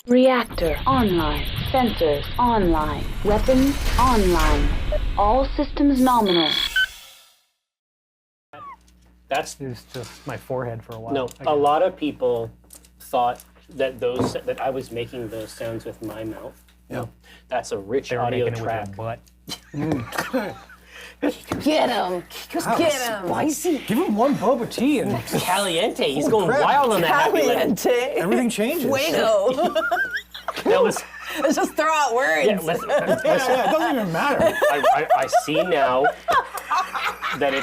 Reactor online. Sensors online. Weapons online. All systems nominal. That's It was just my forehead for a while. no. I A guess. lot of people thought that I was making those sounds with my mouth. Yeah. That's a rich They were audio making it track. with your butt. Get him! Just get him! Spicy. Give him one boba tea and Caliente. He's going crap. wild on that happy lemon. Caliente! everything changes. Fuego! Now listen, Let's just throw out words. yeah, listen, Yeah, it doesn't even matter. I see now that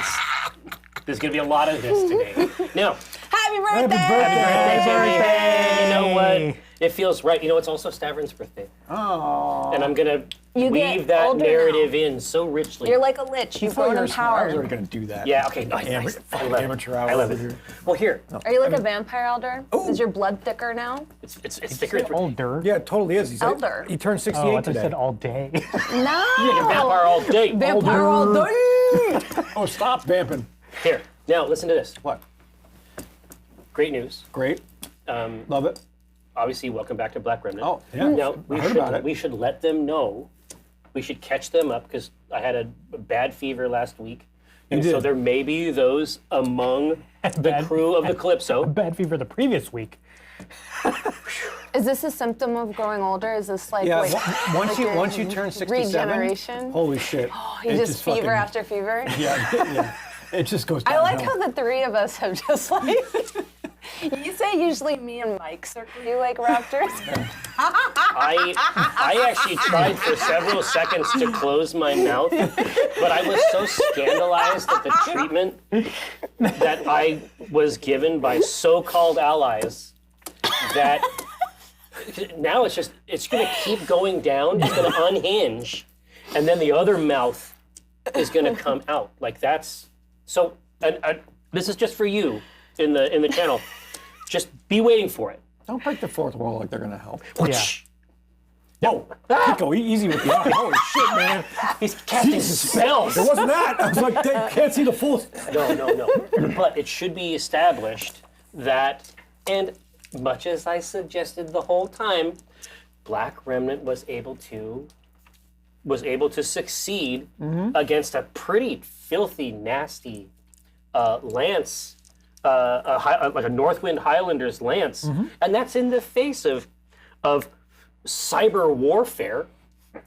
there's going to be a lot of this today. Now, Happy birthday! birthday, Jerry. Yay! You know what? It feels right. You know, it's also Stavron's birthday. Oh. And I'm going to You weave get that older narrative in so richly. You're like a lich. You've grown in I was power. already going to do that. Yeah, okay, nice. I love it. Amateur hour I love over it. here. Well, here, Are you like a vampire elder? Is your blood thicker now? it's thicker. It's Older. Yeah, it totally is. He's Elder. He turned 68 Oh, I thought today. you said all day. No! like a vampire all day. Vampire all day! Oh, stop vamping. Here, now listen to this. What? Great news. Great. Love it. Obviously, welcome back to Black Remnant. Oh, yeah. Now I heard about it. we should let them know. We should catch them up because I had a bad fever last week, and so did. there may be those among the Bad- crew of the Calypso. Bad fever the previous week. Is this a symptom of growing older? Is this like, Yeah, like once you turn 67, regeneration? holy shit. You it just fever fucking- after fever? Yeah. It just goes downhill. I like how the three of us have just like. You say usually me and Mike circle you like raptors. I actually tried for several seconds to close my mouth, but I was so scandalized at the treatment that I was given by so-called allies that now it's going to keep going down. It's going to unhinge, and then the other mouth is going to come out. Like that's so. And this is just for you in the channel. Just be waiting for it. Don't break the fourth wall like they're going to help. Yeah. Whoa. Go easy with the eye. Holy shit, man. He's casting spells. It wasn't that. I was like, they can't see the full. No. But it should be established that, and much as I suggested the whole time, Black Remnant was able to succeed against a pretty filthy, nasty lance, like a Northwind Highlanders lance, and that's in the face of cyber warfare,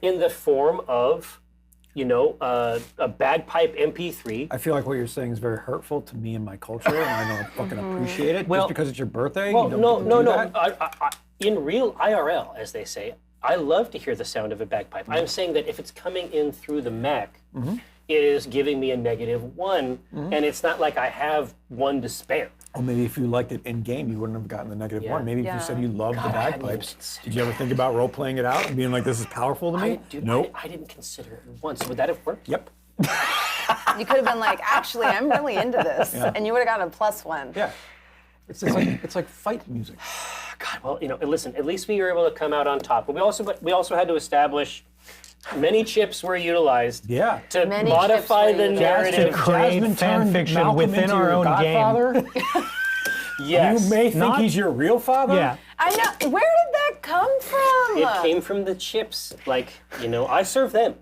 in the form of a bagpipe MP3. I feel like what you're saying is very hurtful to me and my culture, and I don't fucking appreciate it. Well- Just because it's your birthday, Well, you don't no. do that? I, in real IRL, as they say, I love to hear the sound of a bagpipe. I'm saying that if it's coming in through the mech, it is giving me a -1, and it's not like I have one to spare. Or maybe if you liked it in game, you wouldn't have gotten the -1. Maybe if Yeah. you said you loved the God, I hadn't even bagpipes, considered did you ever think about role playing it out and being like, "This is powerful to me"? Nope. I didn't consider it once. Would that have worked? Yep. You could have been like, actually, I'm really into this. Yeah. And you would have gotten a +1. Yeah. It's like fight music. God, well, listen. At least we were able to come out on top. But we also had to establish many chips were utilized. Yeah. To Many modify chips were the utilized. narrative. Create Jasmine fan turned fiction Malcolm within into our your own game. godfather. Yes. You may think Not- he's your real father. Yeah. I know. Where did that come from? It came from the chips. Like, I serve them.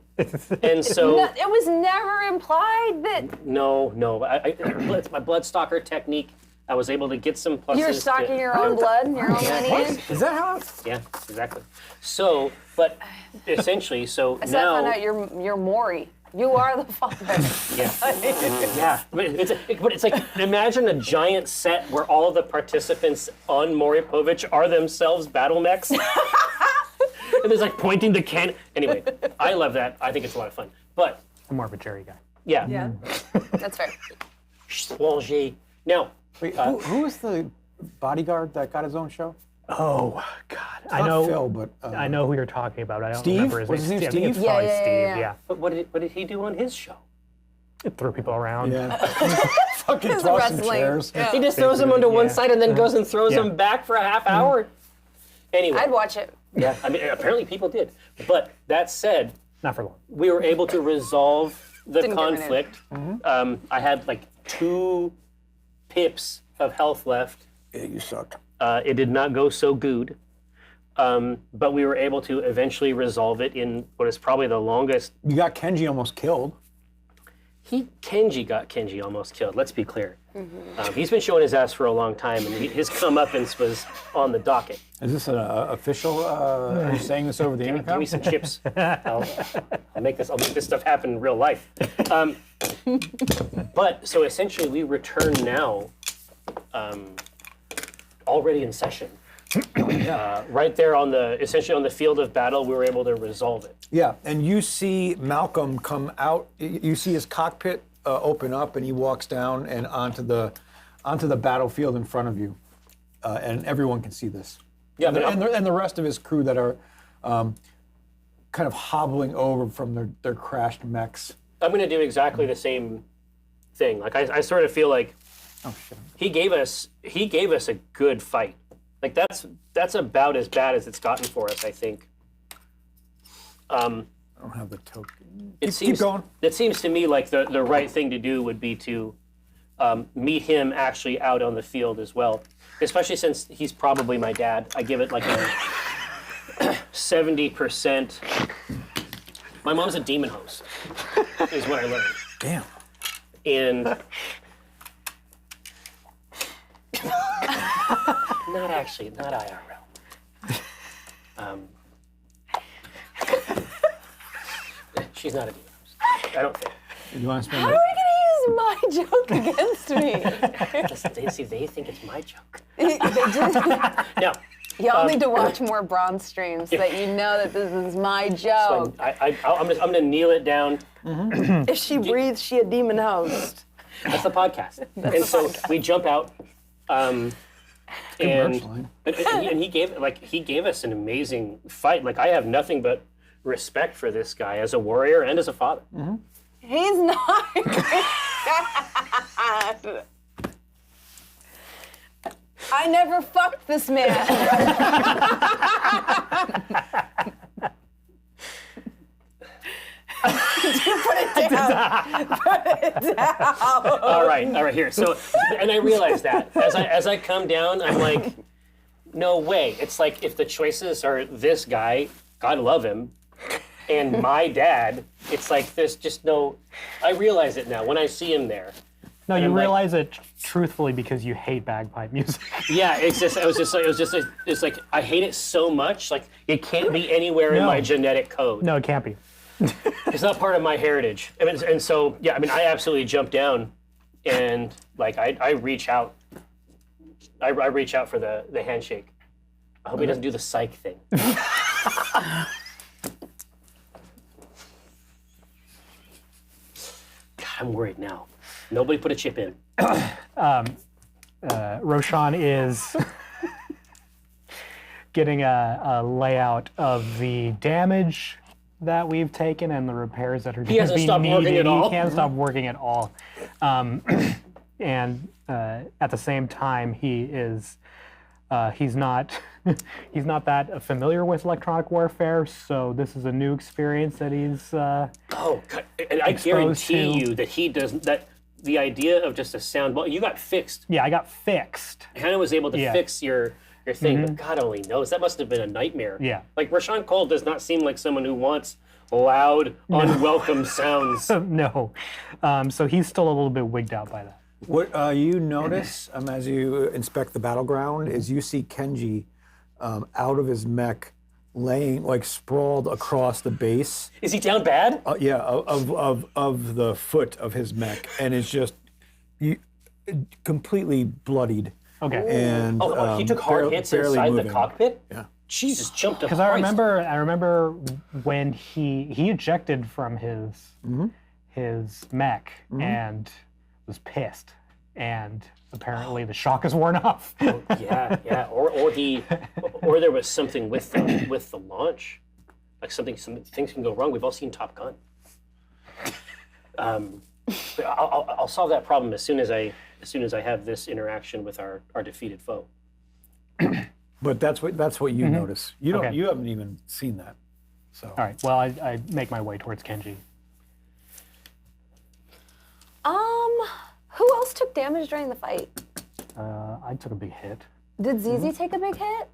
And so, No, it was never implied that no. It's my blood stalker technique. I was able to get some pluses. you're stalking your own blood, your own lineage. Is that how? Yeah, exactly. So, but essentially, So I now. found out you're Maury. You are the father. Yeah. Yeah. But it's like, imagine a giant set where all of the participants on Moripovich are themselves battle mechs. And there's like pointing the can. Anyway, I love that. I think it's a lot of fun. But, I'm more of a Jerry guy. yeah. Yeah. That's fair. Swanger. Now, Wait, who was the bodyguard that got his own show? Oh God, I Not know. Phil, but I know who you're talking about. I don't Steve? remember his Was his name I think it's Steve? probably Yeah, yeah, Steve. yeah, yeah. Yeah. but what did he do on his show? It threw people around. Yeah. Fucking It's tossing wrestling. chairs. Yeah. He just throws them onto one Yeah. side and then goes and throws Yeah. them back for a half hour. Anyway. I'd watch it. Yeah, I mean, apparently people did. But that said, Not for long. we were able to resolve the Didn't get conflict. I had like 2 pips of health left. Yeah, you suck. It did not go so good. but we were able to eventually resolve it in what is probably the longest. You got Kenji almost killed. Kenji got Kenji almost killed. Let's be clear. He's been showing his ass for a long time, and his comeuppance was on the docket. Is this an official? Are you saying this over the Give intercom? me some chips. I'll make this stuff happen in real life. But so essentially, we return now, already in session. Right there essentially on the field of battle, we were able to resolve it. Yeah, and you see Malcolm come out. You see his cockpit open up, and he walks down and onto the battlefield in front of you, and everyone can see this. Yeah, and the rest of his crew that are kind of hobbling over from their crashed mechs. I'm going to do exactly the same thing. Like I sort of feel like he gave us a good fight. Like that's about as bad as it's gotten for us, I think. I don't have the token. Keep going. It seems to me like the right thing to do would be to meet him actually out on the field as well, especially since he's probably my dad. I give it like a 70%. My mom's a demon host, is what I learned. Damn. And not IRL. She's not a demon host. I don't think. You want to spend How are we gonna use my joke against me? They think it's my joke. They just, No. y'all need to watch more Bronze streams so that you know that this is my joke. I'm gonna kneel it down. If she breathes, she a demon host. That's the podcast. So we jump out. And he gave us an amazing fight. Like I have nothing but respect for this guy as a warrior and as a father. He's not. I never fucked this man. Put it down. Put it down. All right, here. So, and I realized that as I come down, I'm like, no way. It's like if the choices are this guy, God love him, and my dad, it's like there's just no. I realize it now when I see him there. No, you realize it truthfully because you hate bagpipe music. Yeah, it's like I hate it so much. Like it can't be anywhere in my genetic code. No, it can't be. It's not part of my heritage. And so, yeah, I mean, I absolutely jump down and like I reach out. I reach out for the handshake. I hope he doesn't do the psych thing. God, I'm worried now. Nobody put a chip in. Roshan is getting a layout of the damage that we've taken and the repairs that are going to be needed. He can't stop working at all. And at the same time, he's not that familiar with electronic warfare, so this is a new experience that he's oh, God. And I guarantee you that he doesn't. That the idea of just a sound ball, you got fixed. Yeah, I got fixed. Hannah was able to fix your thing, but God only knows. That must have been a nightmare. Yeah. Like, Rashawn Cole does not seem like someone who wants loud, unwelcome sounds. No. So he's still a little bit wigged out by that. What you notice as you inspect the battleground is you see Kenji out of his mech, laying like sprawled across the base. Is he down bad? Of the foot of his mech, and it's just completely bloodied. Okay. And he took hard hits inside the cockpit? Yeah. Jesus, jumped up. Because I remember when he ejected from his mech and was pissed, and apparently the shock is worn off. Yeah. Or there was something with the launch, like some things can go wrong. We've all seen Top Gun. But I'll solve that problem as soon as I have this interaction with our defeated foe. But that's what you notice. You don't. Okay. You haven't even seen that. So. All right. Well, I make my way towards Kenji. Who else took damage during the fight? I took a big hit. Did ZZ take a big hit?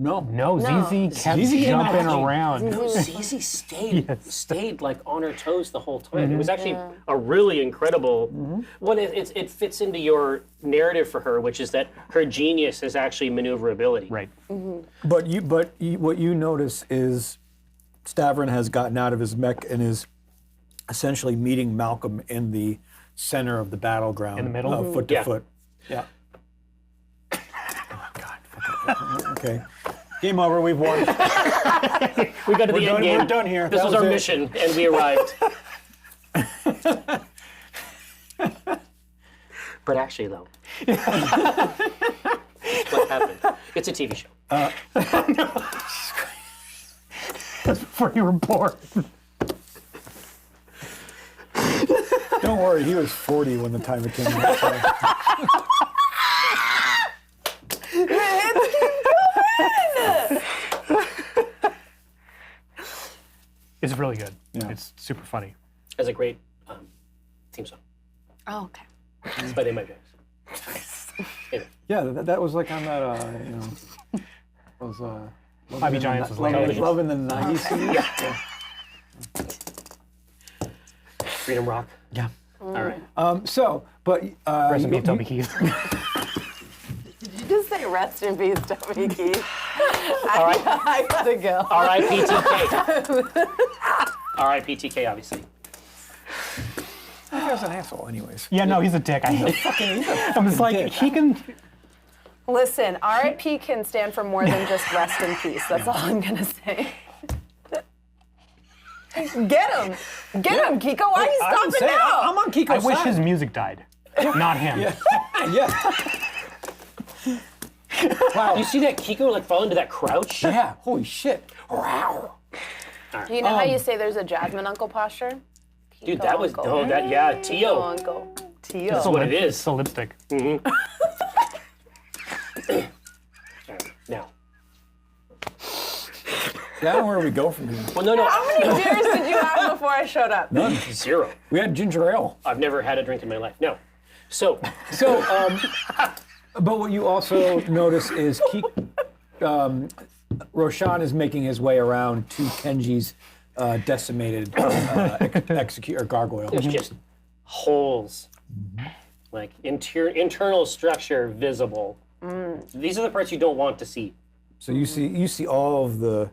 No. No, ZZ kept ZZ came out jumping actually- around. No, Zizi stayed Yes. stayed like on her toes the whole time. It was actually a really incredible. Well, it fits into your narrative for her, which is that her genius is actually maneuverability. Right. But what you notice is Stavron has gotten out of his mech and is essentially meeting Malcolm in the center of the battleground. In the middle? Foot to Yeah. foot. Yeah. Oh, God. Okay. Game over. We've won. We got to the end done- game. we're done here. This That was was our it. mission, and we arrived. But actually, though, what happened? It's a TV show. That's before you were born. Don't worry. He was 40 when the time it came out. so- It's really good. Yeah. It's super funny. Has a great theme song. Oh, okay. It's by My James. Anyway. Yeah, that was like on that, was Ivy Giants was like Love in the 90s. Freedom Rock. Yeah. All right. Rest in peace, Toby Keith. Did you just say rest in peace, Toby Keith? All right. I gotta go. R.I.P. TK. R.I.P. TK, obviously. That guy's an asshole, anyways. Yeah, no, he's a dick. I hate him. I'm just like, dick. he can. Listen, RIP can stand for more than just rest in peace. That's all I'm gonna say. Get him! Get him, Kiko! Why are you stopping now? I'm on Kiko's I wish side. his music died, not him. Yeah. Wow. You see that Kiko like fall into that crouch? Yeah. Holy shit. Wow. You know how you say there's a Jasmine uncle posture? Dude, Kiko that was uncle. yeah, Kiko Tio. uncle. Tio. That's what it is. It's a lipstick. Now. Yeah, I don't know where we go from here. Well, no. How many beers did you have before I showed up? None. 0. We had ginger ale. I've never had a drink in my life. No. So, But what you also notice is Roshan is making his way around to Kenji's decimated execute or gargoyle. there's just holes, like internal structure visible. These are the parts you don't want to see. So you see all of the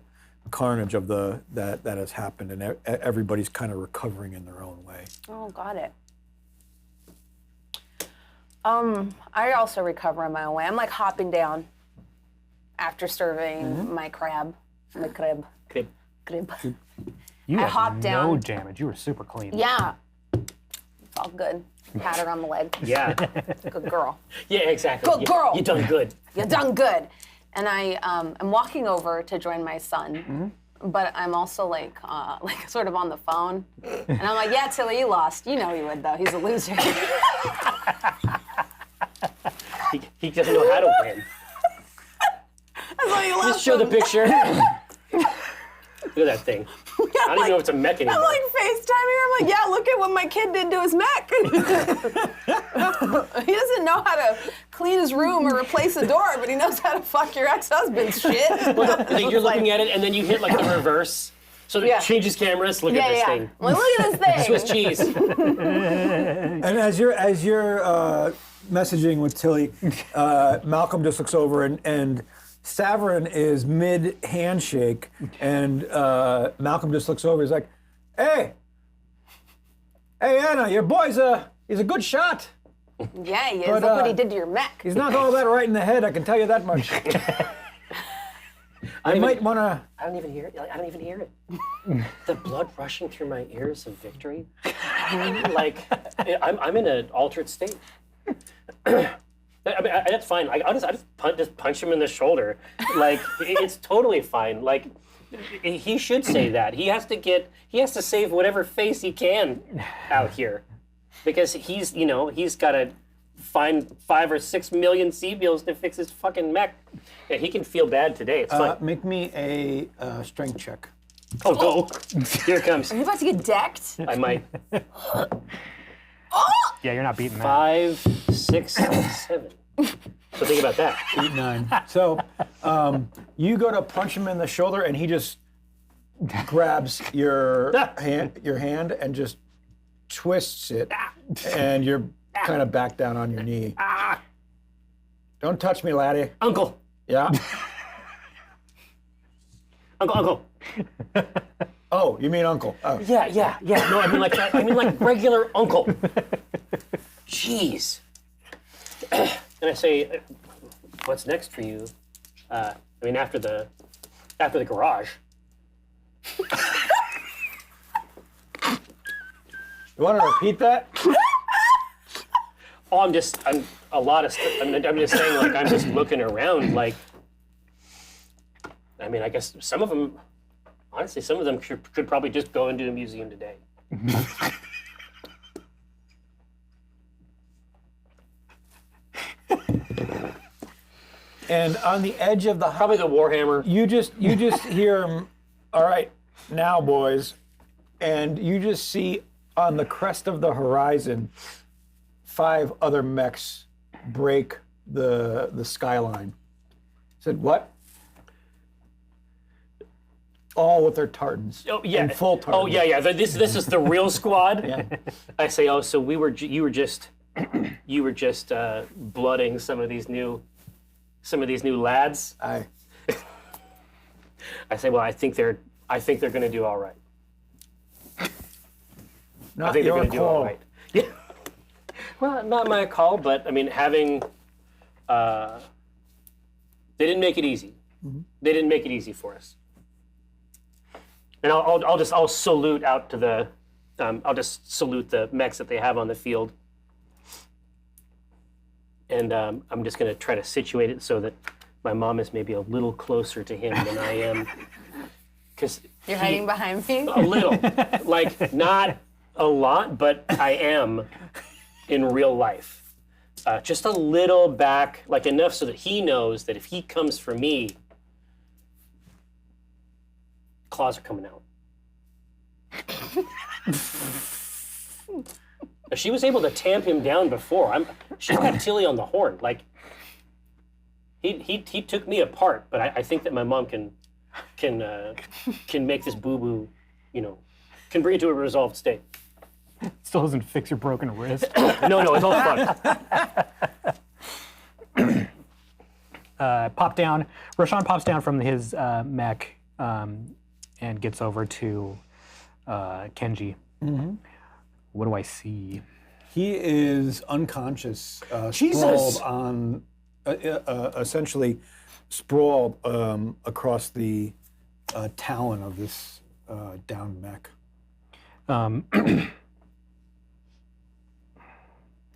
carnage of that has happened, and everybody's kind of recovering in their own way. Oh, got it. I also recover in my own way. I'm like hopping down after serving my crab. My crab. Okay. Crab. You I had hopped no down. damage. You were super clean. Yeah. It's all good. Pat her on the leg. Yeah. Good girl. Yeah, exactly. Good girl. You done good. You done good. And I'm walking over to join my son, but I'm also like sort of on the phone. And I'm like, yeah, Tilly, you lost. You know he would, though. He's a loser. He doesn't know how to win. That's why you lost. Just show the him. picture. Look at that thing. I don't even know if it's a mech anymore. I'm like FaceTiming her. I'm like, yeah, look at what my kid did to his mech. He doesn't know how to clean his room or replace a door, but he knows how to fuck your ex-husband's shit. Like, you're looking at it, and then you hit like the reverse. So it Yeah. changes cameras. Look at this Yeah. thing. I'm like, look at this thing. Swiss cheese. And as you're messaging with Tilly, Malcolm just looks over and Stavron is mid handshake, and Malcolm just looks over. He's like, "Hey, Anna, your boy's he's a good shot. Yeah, he is. But, Look what he did to your mech. He's not all that right in the head. I can tell you that much. I might want to." I don't even hear it. I don't even hear it. The blood rushing through my ears of victory. Like, I'm in an altered state. I mean, that's fine. I just punch him in the shoulder. Like, it's totally fine. Like, he should say that. He has to save whatever face he can out here, because he's got to find 5 or 6 million C-bills to fix his fucking mech. Yeah, he can feel bad today. It's fine. Make me a strength check. Oh no! Here it comes. Are you about to get decked? I might. Yeah, you're not beating that. 5, 6, 7. So think about that. 8, 9. So you go to punch him in the shoulder, and he just grabs your hand and just twists it, and you're kind of back down on your knee. Don't touch me, laddie. Uncle. Yeah. Uncle. Oh, you mean uncle? Oh. Yeah. No, I mean like regular uncle. Jeez. And I say, what's next for you? I mean, after the garage. You want to repeat that? Oh, I'm just saying, like, I'm just looking around, like, I mean, I guess some of them could probably just go into a museum today. And on the edge of the Probably the Warhammer. you just hear him, all right, now boys, and you just see on the crest of the horizon 5 other mechs break the skyline. Said what? All with their tartans. Oh yeah, and full tartans. Oh yeah. This is the real squad. Yeah. I say, oh, so you were just blooding some of these new lads. Aye. I say, well, I think they're going to do all right. Not I think they're your going to do all call. right. Yeah. Well, not my call, but I mean, having they didn't make it easy. Mm-hmm. They didn't make it easy for us. And I'll salute out to the I'll just salute the mechs that they have on the field. And I'm just going to try to situate it so that my mom is maybe a little closer to him than I am. Because You're hiding behind me? a little, like not a lot, but I am in real life. Just a little back, like enough so that he knows that if he comes for me, claws are coming out. She was able to tamp him down before. She's got Tilly on the horn. Like he took me apart, but I think that my mom can make this boo-boo, can bring it to a resolved state. Still doesn't fix your broken wrist. No, it's all fun. Pop down. Roshan pops down from his mech and gets over to Kenji. Mm-hmm. What do I see? He is unconscious, Jesus! sprawled on, essentially sprawled across the talon of this downed mech. I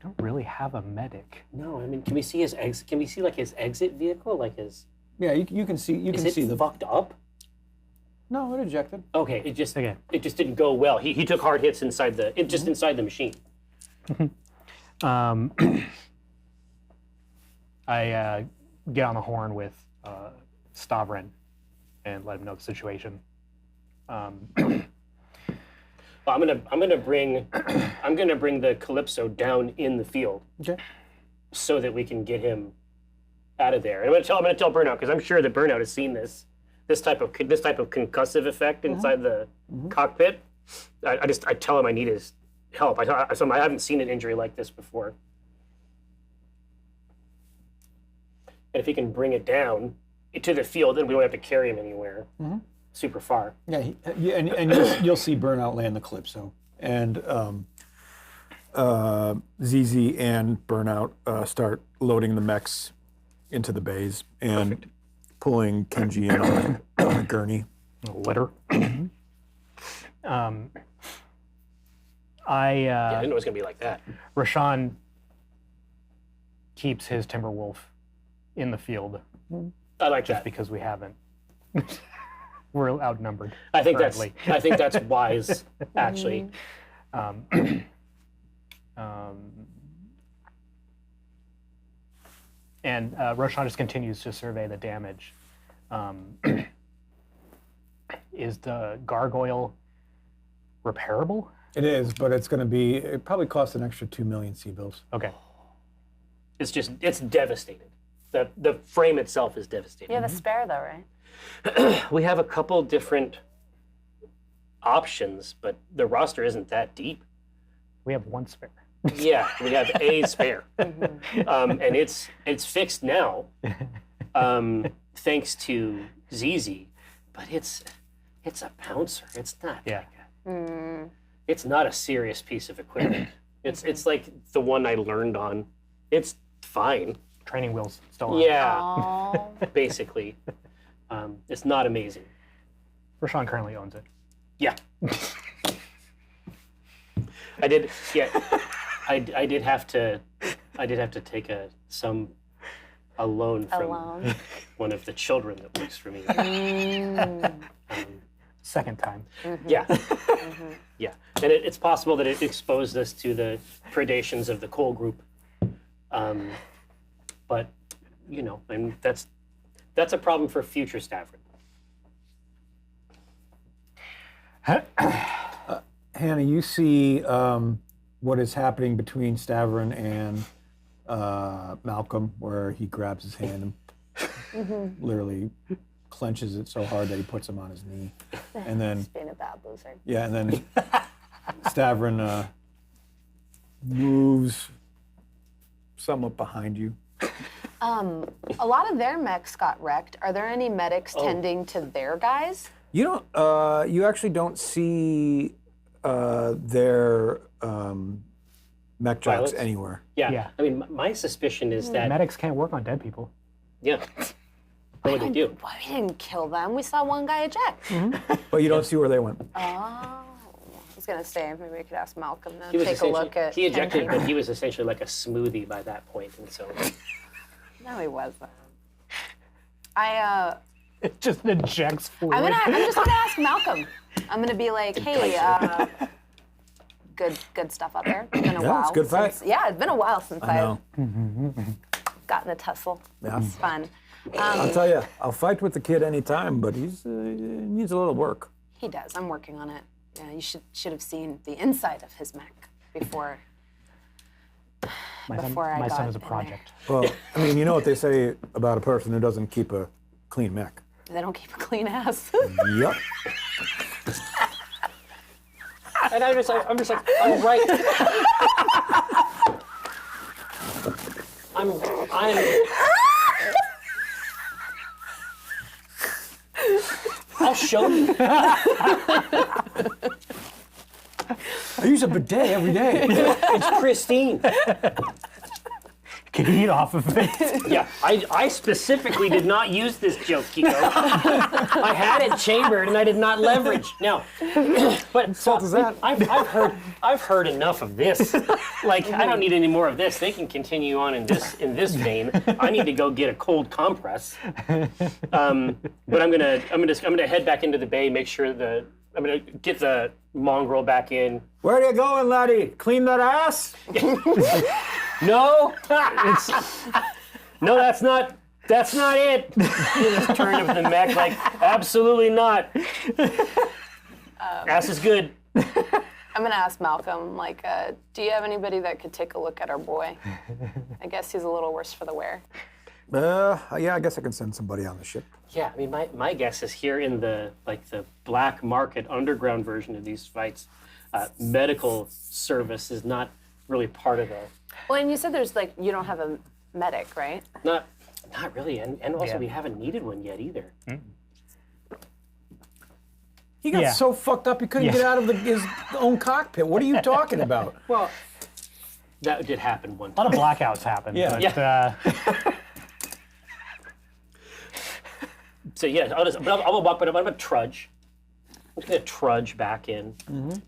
don't really have a medic. No, I mean, can we see his exit? Can we see like his exit vehicle, like his? Yeah, you can see. You Is can it see the. fucked up? No, it ejected. Okay, it just Okay. didn't go well. He took hard hits inside inside the machine. I get on the horn with Stavrin and let him know the situation. Well, I'm gonna bring the Calypso down in the field Okay. so that we can get him out of there. And I'm gonna tell Burnout, because I'm sure that Burnout has seen this type of concussive effect inside the cockpit. I tell him I need his help. I haven't seen an injury like this before. And if he can bring it down to the field, then we don't have to carry him anywhere super far. Yeah, and you'll see Burnout land the Calypso, and ZZ and Burnout start loading the mechs into the bays and pulling Kenji in on a gurney. Litter. I didn't know it was gonna be like that. Roshan keeps his Timberwolf in the field I like just that. because we haven't. We're outnumbered. I think currently. that's wise, actually. And Roshan just continues to survey the damage. Is the gargoyle repairable? It is, but it's going to be. It probably costs an extra 2 million C bills. Okay. it's devastated. The frame itself is devastated. You have a spare though, right? We have a couple different options, but the roster isn't that deep. We have one spare. Yeah, we have a spare, and it's fixed now, thanks to ZZ. But it's a pouncer. It's not. Yeah. It's not a serious piece of equipment. It's like the one I learned on. It's fine. Training wheels still on. Yeah, Oh. basically. It's not amazing. Rashawn currently owns it. Yeah. I did. Yeah. I did have to take a loan from one of the children that works for me. Second time. Yeah. Yeah. And it's possible that it exposed us to the predations of the Cole group. But, and that's a problem for future Stavrid. Hannah, you see what is happening between Stavrin and Malcolm, where he grabs his hand and literally clenches it so hard that he puts him on his knee. And then, He's being a bad loser. yeah, and then Stavrin moves somewhat behind you. A lot of their mechs got wrecked. Are there any medics tending to their guys? You don't. You actually don't see their mech jocks Pilots? anywhere. Yeah. Yeah. I mean, my suspicion is that, Medics can't work on dead people. yeah. What would they do? Why we didn't kill them? We saw one guy eject. But you don't see where they went. Oh. I was gonna say maybe we could ask Malcolm to He was take a look at. he ejected, Kenji. but he was essentially like a smoothie by that point, and so No, he wasn't. It just ejects forward. I'm just gonna ask Malcolm. I'm gonna be like, hey, good stuff out there. It's been a Yeah, while. it's a good fight. Yeah, it's been a while since I know. gotten a tussle. Yeah. It's fun. I'll tell you, I'll fight with the kid anytime, but he needs a little work. He does. I'm working on it. Yeah, you should have seen the inside of his mech before. My I son got is a in project. Well, I mean, you know what they say about a person who doesn't keep a clean mech. They don't keep a clean ass. Yep. and I'm just like, I'm right. I'm I'll show you. I use a bidet every day. It's pristine. Can eat off of it. Yeah, I specifically did not use this joke, Kiko. I had it chambered and I did not leverage. Now, but fault is that? I've heard enough of this. Like, I don't need any more of this. They can continue on in this vein. I need to go get a cold compress. But I'm gonna head back into the bay, make sure I'm gonna get the mongrel back in. Where are you going, laddie? Clean that ass? No, no, that's not it. This turn of the mech, like, absolutely not. Ass is good. I'm gonna ask Malcolm, like, do you have anybody that could take a look at our boy? I guess he's a little worse for the wear. Yeah, I guess I can send somebody on the ship. Yeah, I mean, my guess is here in the black market underground version of these fights, medical service is not really part of the. Well, and you said there's you don't have a medic, right? Not really, and also Yeah. we haven't needed one yet either. He got Yeah. so fucked up he couldn't get out of his own cockpit. What are you talking about? Well, that did happen one A time. lot of blackouts happen. Yeah. But, So yeah, I'll walk, but I'm gonna trudge. I'm just gonna trudge back in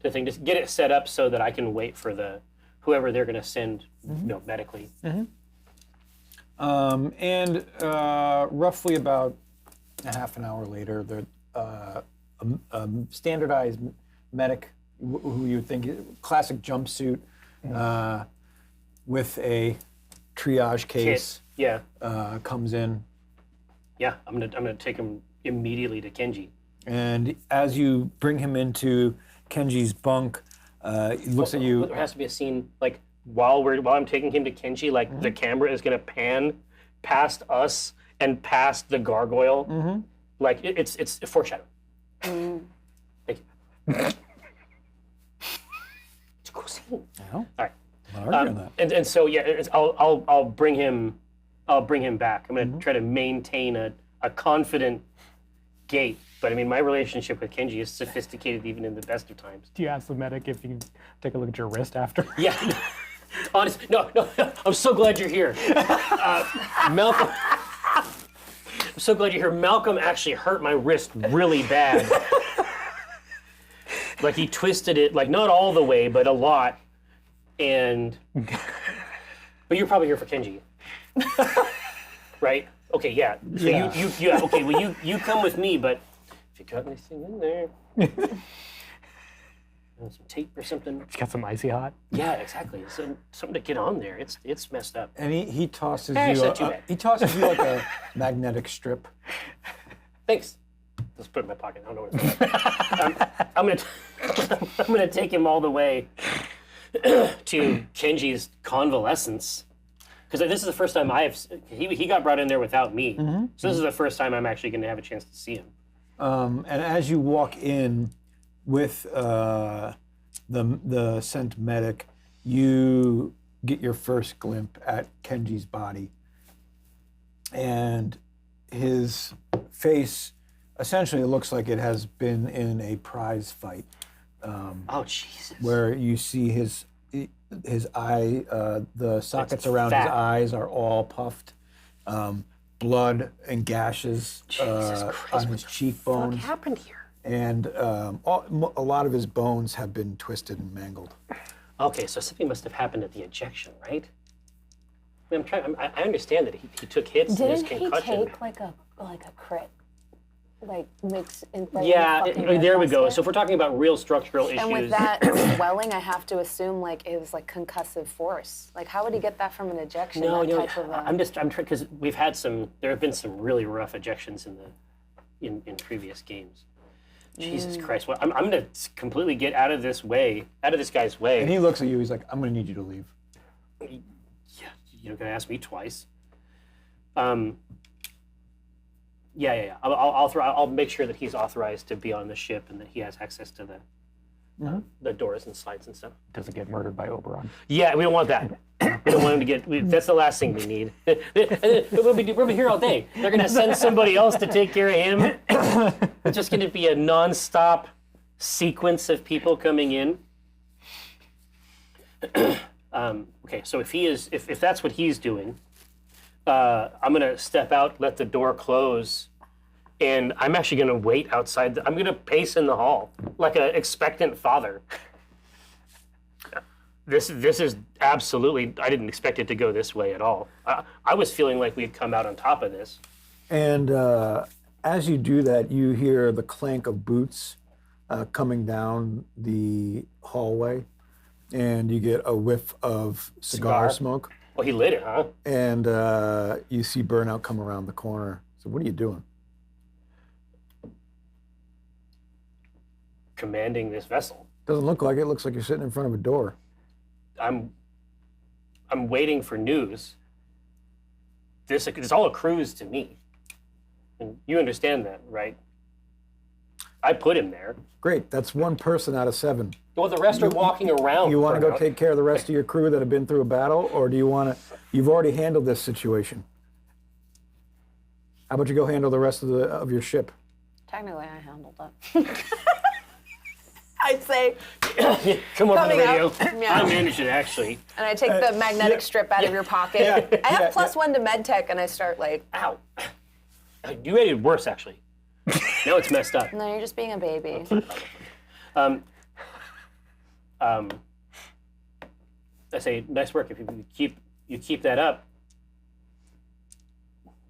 the thing, just get it set up so that I can wait for whoever they're gonna send, medically. And roughly about a half an hour later, a standardized medic, who you would think classic jumpsuit, with a triage case, Yeah, comes in. yeah. I'm gonna take him immediately to Kenji. And as you bring him into Kenji's bunk, he looks at you. There has to be a scene like while I'm taking him to Kenji, like the camera is gonna pan past us and past the gargoyle. Like it's a foreshadow. Thank you. It's a cool scene. Yeah. All right. Not arguing that. And so I'll bring him back. I'm gonna try to maintain a confident gait. But I mean, my relationship with Kenji is sophisticated even in the best of times. Do you ask the medic if you can take a look at your wrist after? Yeah. Honestly, no. I'm so glad you're here. Malcolm. I'm so glad you're here. Malcolm actually hurt my wrist really bad. Like he twisted it, like not all the way, but a lot. And but you're probably here for Kenji, right? Okay, yeah. So you okay. Well, you come with me, but if you got anything in there, some tape or something. You got some icy hot? Yeah, exactly. Something to get on there. It's messed up. And he tosses It's you. not too bad. He tosses you like a magnetic strip. Thanks. Let's put it in my pocket. I don't know what it's I'm gonna take him all the way to Kenji's convalescence, because this is the first time he got brought in there without me. So this is the first time I'm actually going to have a chance to see him. And as you walk in with the sent medic, you get your first glimpse at Kenji's body, and his face essentially looks like it has been in a prize fight. Oh Jesus! Where you see his eye, the sockets around his eyes are all puffed, blood and gashes on his cheekbones. What happened here? And a lot of his bones have been twisted and mangled. Okay, so something must have happened at the ejection, right? I mean, I understand that he took hits and his Didn't he concussion. take like a crit? Like mix in like Yeah, fucking there we go. Ghostbuster? So if we're talking about real structural issues, And with that swelling, I have to assume like it was like concussive force. Like how would he get that from an ejection? no, that no, type of I'm trying because there have been some really rough ejections in previous games. Jesus Christ! Well, I'm going to completely get out of this guy's way. And he looks at you. He's like, "I'm going to need you to leave." Yeah, you're going to ask me twice. Yeah. I'll make sure that he's authorized to be on the ship and that he has access to the doors and slides and stuff. Doesn't get murdered by Oberon. Yeah, we don't want that. We don't want him to get. That's the last thing we need. We'll be here all day. They're going to send somebody else to take care of him. It's just going to be a non-stop sequence of people coming in. Okay, so if that's what he's doing, I'm gonna step out, let the door close, and I'm actually gonna wait outside. I'm gonna pace in the hall like an expectant father. This is absolutely. I didn't expect it to go this way at all. I was feeling like we'd come out on top of this. And as you do that, you hear the clank of boots coming down the hallway, and you get a whiff of cigar smoke. Oh, he lit it, huh? And you see Burnout come around the corner. So what are you doing? Commanding this vessel. Doesn't look like it. Looks like you're sitting in front of a door. I'm waiting for news. It's all a cruise to me. And you understand that, right? I put him there. Great. That's one person out of 7. Well, the rest are walking around. You want to go take care of the rest of your crew that have been through a battle, or do you want to? You've already handled this situation. How about you go handle the rest of your ship? Technically, I handled it. I'd say. Come over the Coming radio. out. Yeah. I managed it, actually. And I take the magnetic strip out of your pocket. I have +1 to medtech, and I start like. Ow. You made it worse, actually. Now it's messed up. No, you're just being a baby. I say, nice work. If you keep that up,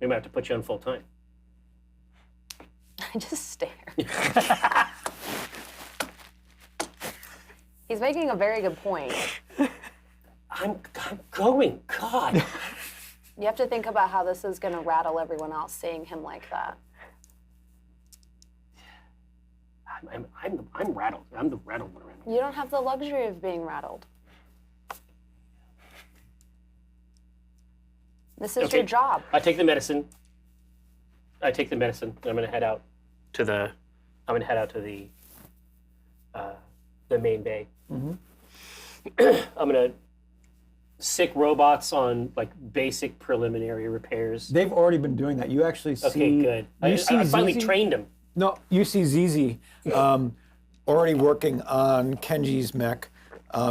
we might have to put you on full time. I just stare. He's making a very good point. I'm going. God. You have to think about how this is going to rattle everyone else seeing him like that. I'm rattled. I'm the rattled one around here. You don't have the luxury of being rattled. This is your job. I take the medicine. And I'm gonna head out to the. The main bay. I'm gonna sick robots on like basic preliminary repairs. They've already been doing that. You actually see. Okay, good. I finally trained them. No, you see Zizi already working on Kenji's mech.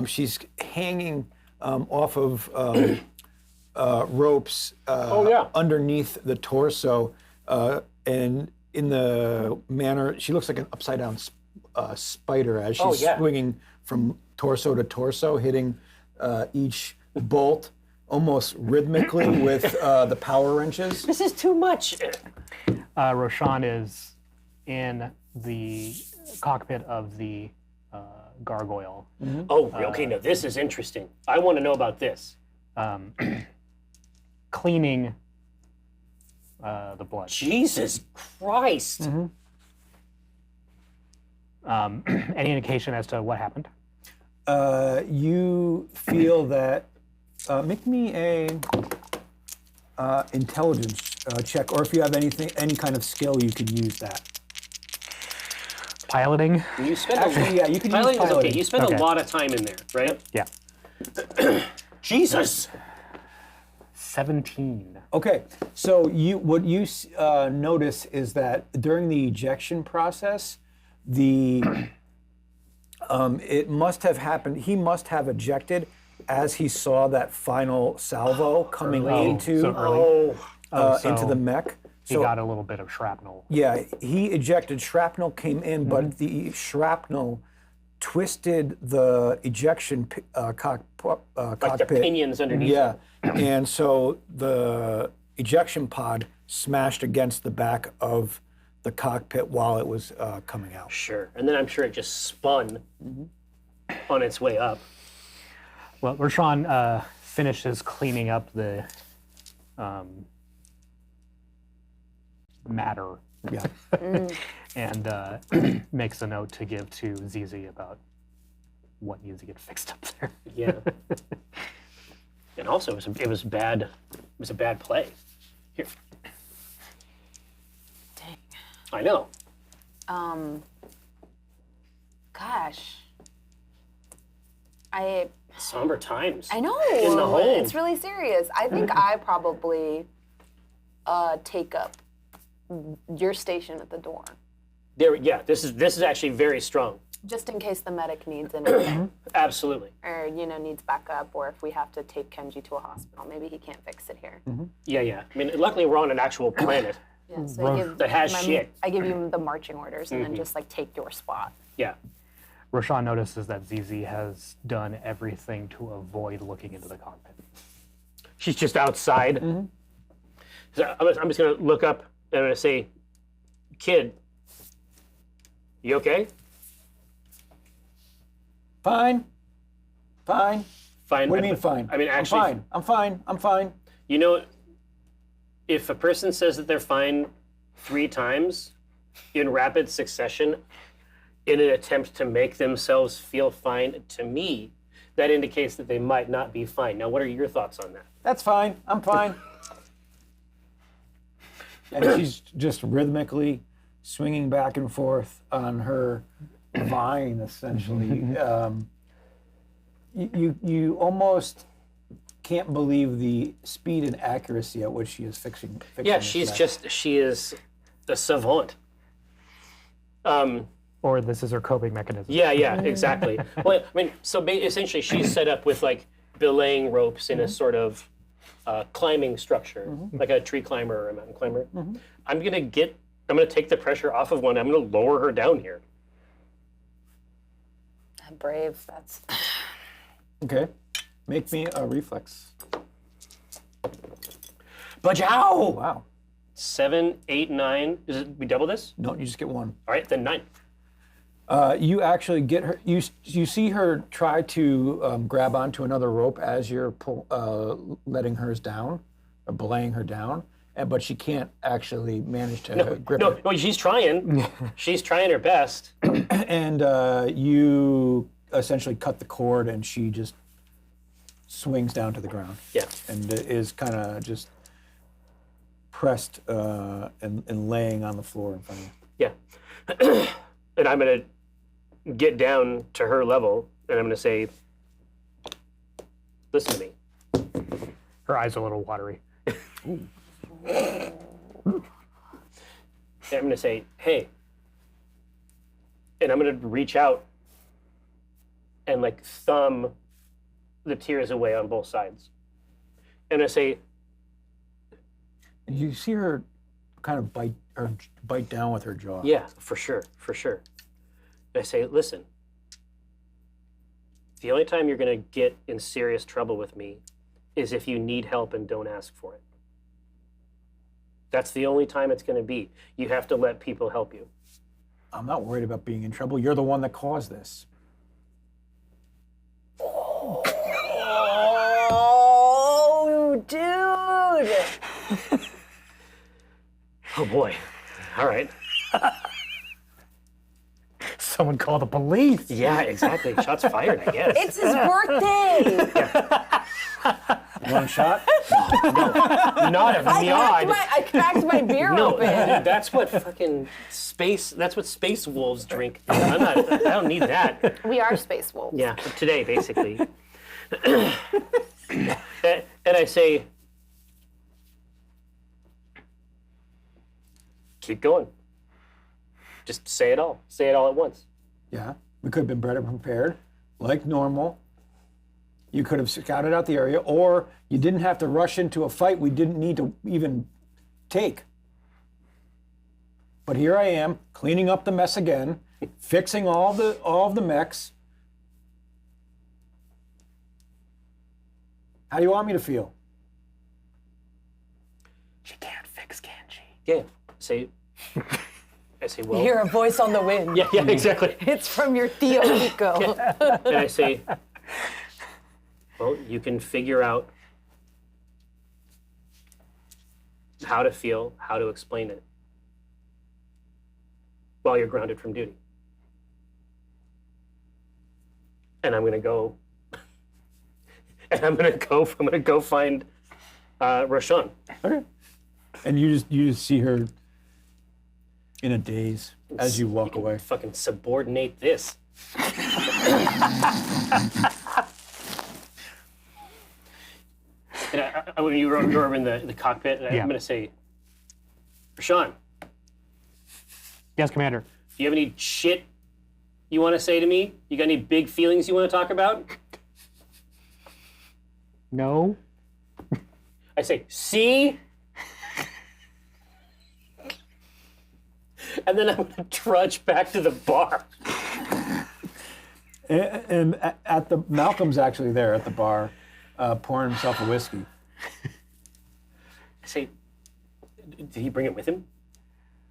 She's hanging off of ropes underneath the torso, and in the manner, she looks like an upside down spider as she's swinging from torso to torso, hitting each bolt almost rhythmically with the power wrenches. This is too much. Roshan is in the cockpit of the gargoyle. Okay, now this is interesting. I want to know about this. Cleaning the blood. Jesus Christ. Any indication as to what happened? You feel that. Make me a intelligence check, or if you have any kind of skill, you can use that. Piloting? You spent Actually, you can use piloting is piloting. okay. You spent a lot of time in there, right? Yeah. Jesus. 17. Okay, so what you notice is that during the ejection process, it must have happened. He must have ejected as he saw that final salvo coming into the mech. He got a little bit of shrapnel. Yeah, he ejected. Shrapnel came in, but the shrapnel twisted the ejection cockpit. Like the pinions underneath. Yeah, and so the ejection pod smashed against the back of the cockpit while it was coming out. Sure, and then I'm sure it just spun on its way up. Well, Roshan finishes cleaning up the matter. Yeah. And makes a note to give to Zizi about what needs to get fixed up there. Yeah. And also, it was bad. It was a bad play. Here. Dang. I know. Gosh. Somber times. I know. In the hole. It's really serious. I think I probably take up your station at the door. This is actually very strong. Just in case the medic needs anything. Absolutely. Or, needs backup, or if we have to take Kenji to a hospital. Maybe he can't fix it here. Yeah. I mean, luckily we're on an actual planet. Yeah, so that has shit. I give you the marching orders and then just take your spot. Yeah. Roshan notices that Zizi has done everything to avoid looking into the cockpit. She's just outside. So I'm just going to look up and I'm going to say, kid, you okay? Fine. Fine. What do you mean fine? I mean, actually, I'm fine. You know, if a person says that they're fine 3 times in rapid succession in an attempt to make themselves feel fine, to me, that indicates that they might not be fine. Now, what are your thoughts on that? That's fine. I'm fine. And she's just rhythmically swinging back and forth on her vine, essentially. You almost can't believe the speed and accuracy at which she is fixing Yeah, this mess. she is a savant. Or this is her coping mechanism. Yeah, exactly. Well, I mean, so essentially she's set up with belaying ropes in a sort of climbing structure, like a tree climber or a mountain climber. I'm gonna take the pressure off of one. I'm gonna lower her down here. Brave, that's... Okay. Make me a reflex. Bajow! Wow. 7, 8, 9. We double this? No, you just get one. All right, then 9. You actually get her. You see her try to grab onto another rope as you're letting hers down, or belaying her down, but she can't actually manage to grip it. No, she's trying. She's trying her best. And you essentially cut the cord, and she just swings down to the ground. Yeah. And is kind of just pressed and laying on the floor in front of you. Yeah. And I'm going to get down to her level, and I'm going to say, listen to me. Her eyes are a little watery. And I'm going to say, hey. And I'm going to reach out and like thumb the tears away on both sides. And I say, You see her kind of bite down with her jaw. yeah, for sure. And I say, listen, the only time you're going to get in serious trouble with me is if you need help and don't ask for it. That's the only time it's going to be. You have to let people help you. I'm not worried about being in trouble. You're the one that caused this. Oh, dude. Oh boy. All right. Someone call the police. Yeah, exactly. Shots fired, I guess. It's his birthday. One shot? Not a meowed. I cracked my beer No, open. that's what fucking that's what space wolves drink. I don't need that. We are space wolves. Yeah, today, basically. And I say, keep going. Just say it all. Say it all at once. Yeah. We could have been better prepared, like normal. You could have scouted out the area, or you didn't have to rush into a fight we didn't need to even take. But here I am, cleaning up the mess again, fixing all of the mechs. How do you want me to feel? She can't fix, can she? Yeah. I say, well. You hear a voice on the wind. Yeah, exactly. It's from your Theo Pico. And I say, well, you can figure out how to feel, how to explain it while you're grounded from duty. And I'm going to go, I'm going to go find Roshan. Okay. And you just see her in a daze as you walk away. Fucking subordinate this. And when you're over in the cockpit, and Yeah. I'm going to say, Roshan, Yes, Commander. do you have any shit you want to say to me? You got any big feelings you want to talk about? No. I say, see? And then I'm going to trudge back to the bar. And at the Malcolm's actually there at the bar, pouring himself a whiskey. I say, did he bring it with him?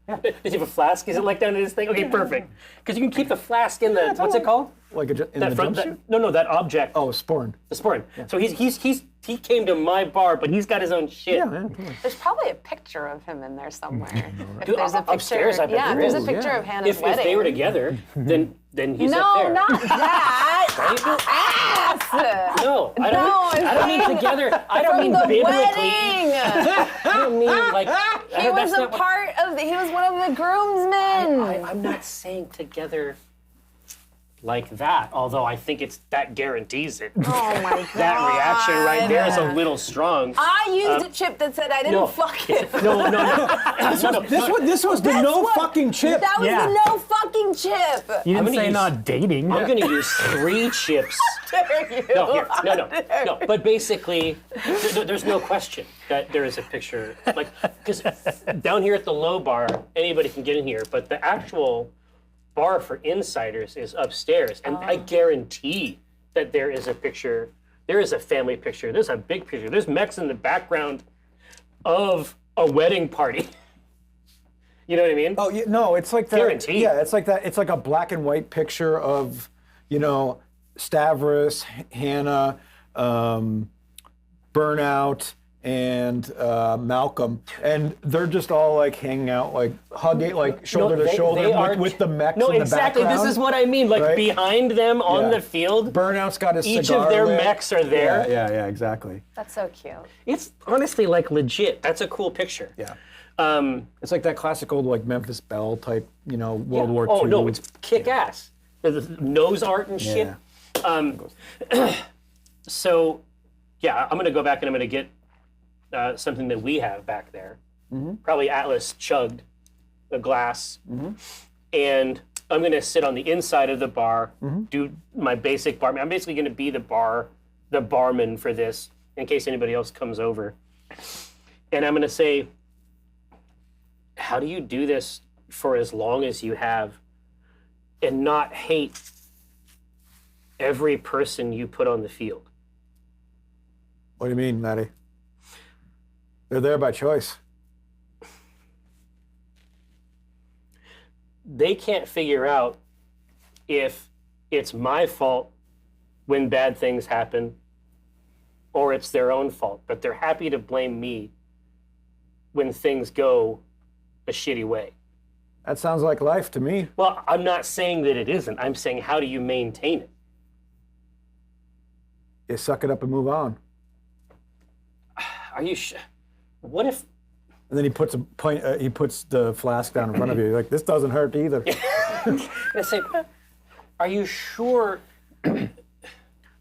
Yeah. Does he have a flask? Is it like down in his thing? Okay, perfect. Because you can keep the flask in the, what's it called? Like in That the front, jumpsuit? no, that object. Oh, sporn. The sporn. So he came to my bar, but he's got his own shit. Yeah. There's probably a picture of him in there somewhere. If Dude, there's a picture, upstairs, I bet yeah, there there's a is. picture of Hannah's If wedding. they were together, then he's no, up there. not that. Right? Ass. No, I I'm don't mean saying together. I don't From mean the biblically. wedding. I don't mean like. He was a part of. He was one of the groomsmen. I'm not saying together like that. Although I think that guarantees it. Oh my god. That reaction right there is a little strong. I used a chip that said I didn't fuck him. No. This was the That's no what- fucking chip. That was Yeah. the no fucking chip. You didn't gonna say use- not dating. I'm going to use 3 chips. Dare you? No. But basically, there's no question that there is a picture. Like, because down here at the low bar, anybody can get in here, but the actual bar for insiders is upstairs, and I guarantee that there is a picture. There is a family picture. There's a big picture. There's mechs in the background of a wedding party. You know what I mean? Oh, yeah, no, it's like that. Guaranteed. Yeah, it's like that. It's like a black and white picture of, Stavros, Hannah, Burnout, and Malcolm, and they're just all like hanging out, like hugging, like shoulder to shoulder with the mechs No, in the exactly. background. This is what I mean. Like right? behind them on Yeah. the field, Burnout's got his each cigar of their lit. mechs are there. Yeah, exactly. That's so cute. It's honestly like legit. That's a cool picture. Yeah. It's like that classic old like Memphis Belle type, World War II. Oh no, it's kick ass. The nose art and shit. Yeah. So, yeah, I'm gonna go back and I'm gonna get something that we have back there. Probably Atlas chugged a glass, and I'm gonna sit on the inside of the bar, do my basic barman. I'm basically gonna be the barman for this in case anybody else comes over, and I'm gonna say, how do you do this for as long as you have, and not hate every person you put on the field? What do you mean, Matty? They're there by choice. They can't figure out if it's my fault when bad things happen or it's their own fault, but they're happy to blame me when things go a shitty way. That sounds like life to me. Well, I'm not saying that it isn't. I'm saying, how do you maintain it? You suck it up and move on. Are you what if... And then he puts he puts the flask down in front of you. You're like, this doesn't hurt either. I say, are you sure?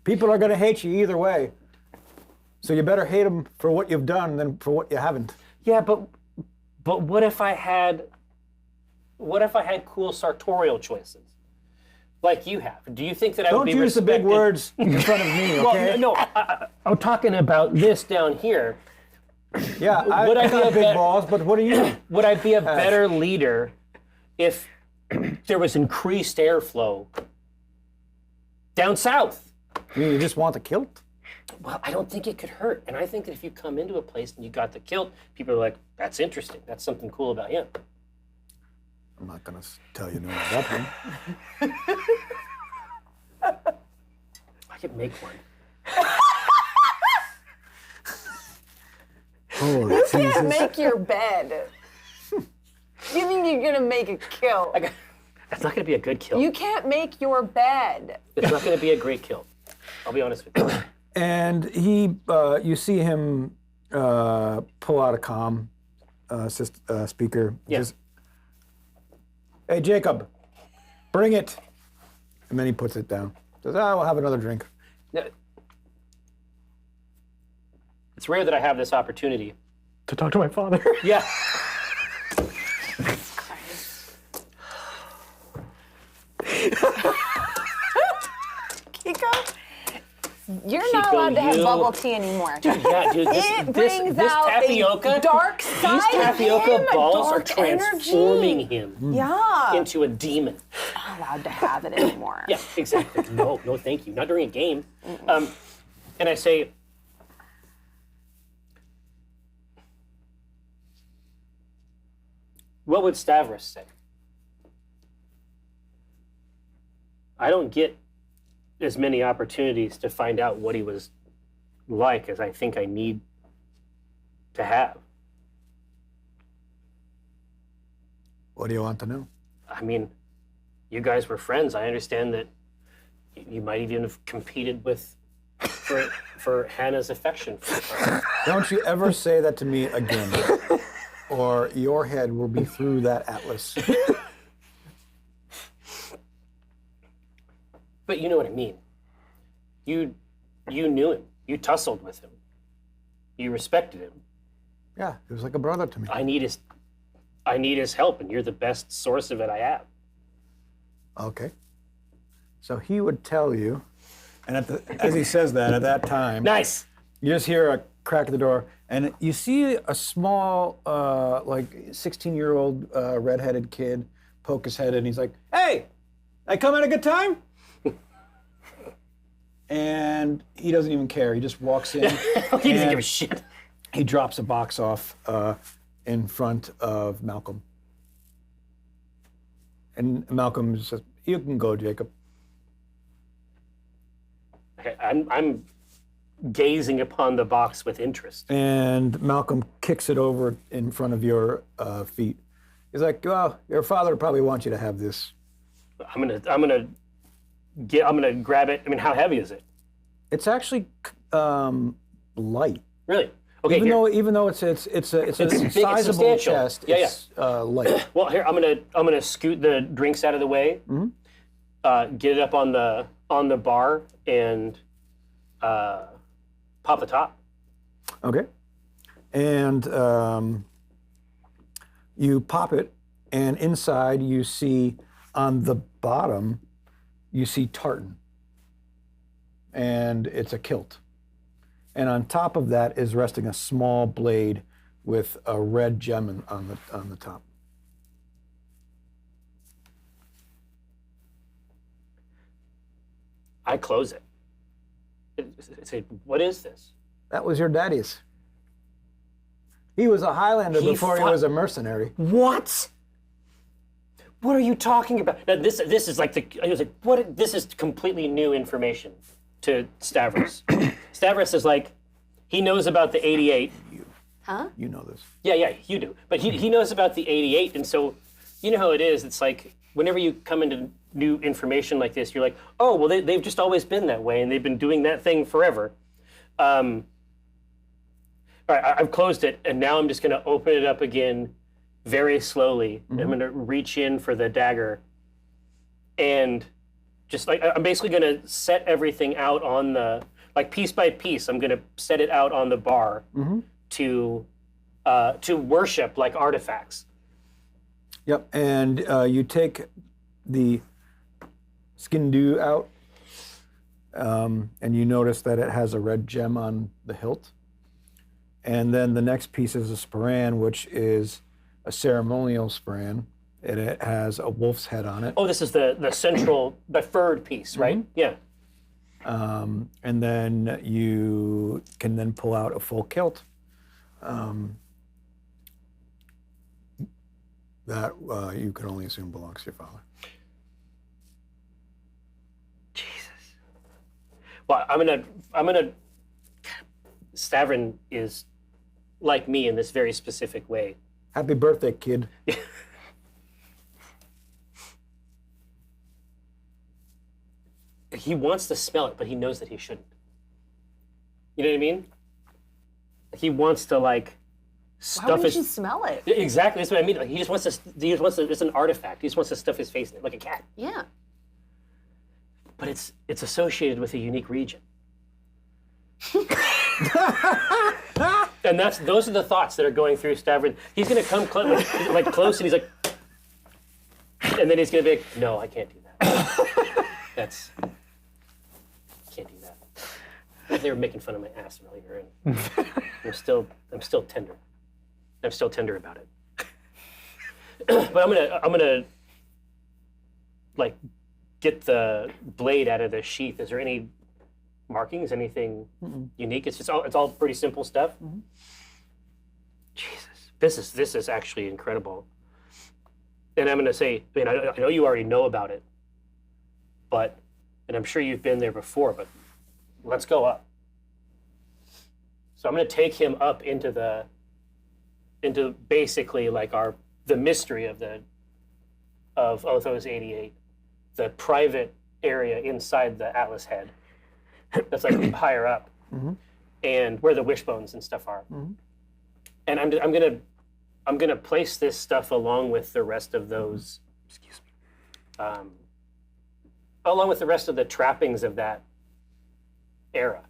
People are going to hate you either way. So you better hate them for what you've done than for what you haven't. Yeah, but what if I had cool sartorial choices like you have? Do you think that I would be Don't use the big respected? words in front of me, okay? Well, no, I'm talking about this down here. Yeah, Would I I be got a big bet- balls, but what do you? Would I be a better leader if there was increased airflow down south? You mean you just want the kilt? Well, I don't think it could hurt. And I think that if you come into a place and you got the kilt, people are like, that's interesting. That's something cool about him. I'm not going to tell you no about him. I could make one. Oh, You can't Jesus. make your bed. You think you're gonna make a kill? That's not going to be a good kill. You can't make your bed. It's not going to be a great kill. I'll be honest with you. And you see him pull out a comm speaker. Yeah. Says, hey, Jacob, bring it. And then he puts it down. Says, we'll have another drink. Now, it's rare that I have this opportunity. To talk to my father. Yeah. Kiko, you're not Kiko, allowed to have you- bubble tea anymore. Yeah, dude, It brings this out tapioca, a dark side these tapioca of him, a balls are dark transforming energy. him Yeah, into a demon. not allowed to have it anymore. Yeah, exactly. No, thank you. Not during a game. And I say, what would Stavros say? I don't get as many opportunities to find out what he was like as I think I need to have. What do you want to know? I mean, you guys were friends. I understand that you might even have competed for Hannah's affection. Don't you ever say that to me again, or your head will be through that atlas. But you know what I mean. You knew him. You tussled with him. You respected him. Yeah, he was like a brother to me. I need his help, and you're the best source of it I have. Okay. So he would tell you, and as he says that, at that time, Nice. you just hear a crack at the door, and you see a small, 16-year-old redheaded kid poke his head in. He's like, "Hey, I come at a good time?" And he doesn't even care. He just walks in. He doesn't give a shit. He drops a box off in front of Malcolm. And Malcolm says, "You can go, Jacob." Okay, I'm gazing upon the box with interest. And Malcolm kicks it over in front of your feet. He's like, well, your father probably wants you to have this. I'm gonna grab it. I mean, how heavy is it? It's actually light. Really? Okay. Even though it's a big, it's sizable substantial. chest, Yeah, it's light. Well, here I'm gonna scoot the drinks out of the way, get it up on the bar, and pop the top. Okay. And you pop it, and inside you see on the bottom, you see tartan. And it's a kilt. And on top of that is resting a small blade with a red gem on the top. I close it. I say, what is this? That was your daddy's. He was a Highlander before he was a mercenary. What? What are you talking about? Now, this is like I was like, what? This is completely new information to Stavros. Stavros is like, he knows about the 88. Huh? You know this. Yeah, you do. But he knows about the 88, and so you know how it is. It's like whenever you come into new information like this, you're like, oh, well, they've just always been that way, and they've been doing that thing forever. All right, I've closed it, and now I'm just going to open it up again very slowly. I'm going to reach in for the dagger, and just like I'm basically going to set everything out on the, like piece by piece, I'm going to set it out on the bar to worship like artifacts. Yep, and you take the skin dew out, and you notice that it has a red gem on the hilt. And then the next piece is a sporran, which is a ceremonial sporran, and it has a wolf's head on it. Oh, this is the central, the furred piece, right? Yeah. And then you can then pull out a full kilt that you can only assume belongs to your father. Jesus. Well, I'm gonna. Stavron is like me in this very specific way. Happy birthday, kid. He wants to smell it, but he knows that he shouldn't. You know what I mean? He wants to like stuff Why wouldn't his. you smell it? Exactly, that's what I mean. Like he just wants to. It's an artifact. He just wants to stuff his face in it like a cat. Yeah. But it's associated with a unique region. And those are the thoughts that are going through Stavron. He's going to come like close, and he's like, and then he's going to be like, "No, I can't do that. Can't do that." They were making fun of my ass earlier, and I'm still tender. I'm still tender about it. But I'm gonna like get the blade out of the sheath. Is there any markings, anything unique? It's all pretty simple stuff. Jesus, this is actually incredible. And I'm going to say, I mean, I know you already know about it, and I'm sure you've been there before, but let's go up. So I'm going to take him up into basically like the mystery of Otho's 88, the private area inside the Atlas head. That's like higher up, and where the wishbones and stuff are. And I'm gonna place this stuff along with the rest of those. Excuse me. Along with the rest of the trappings of that era.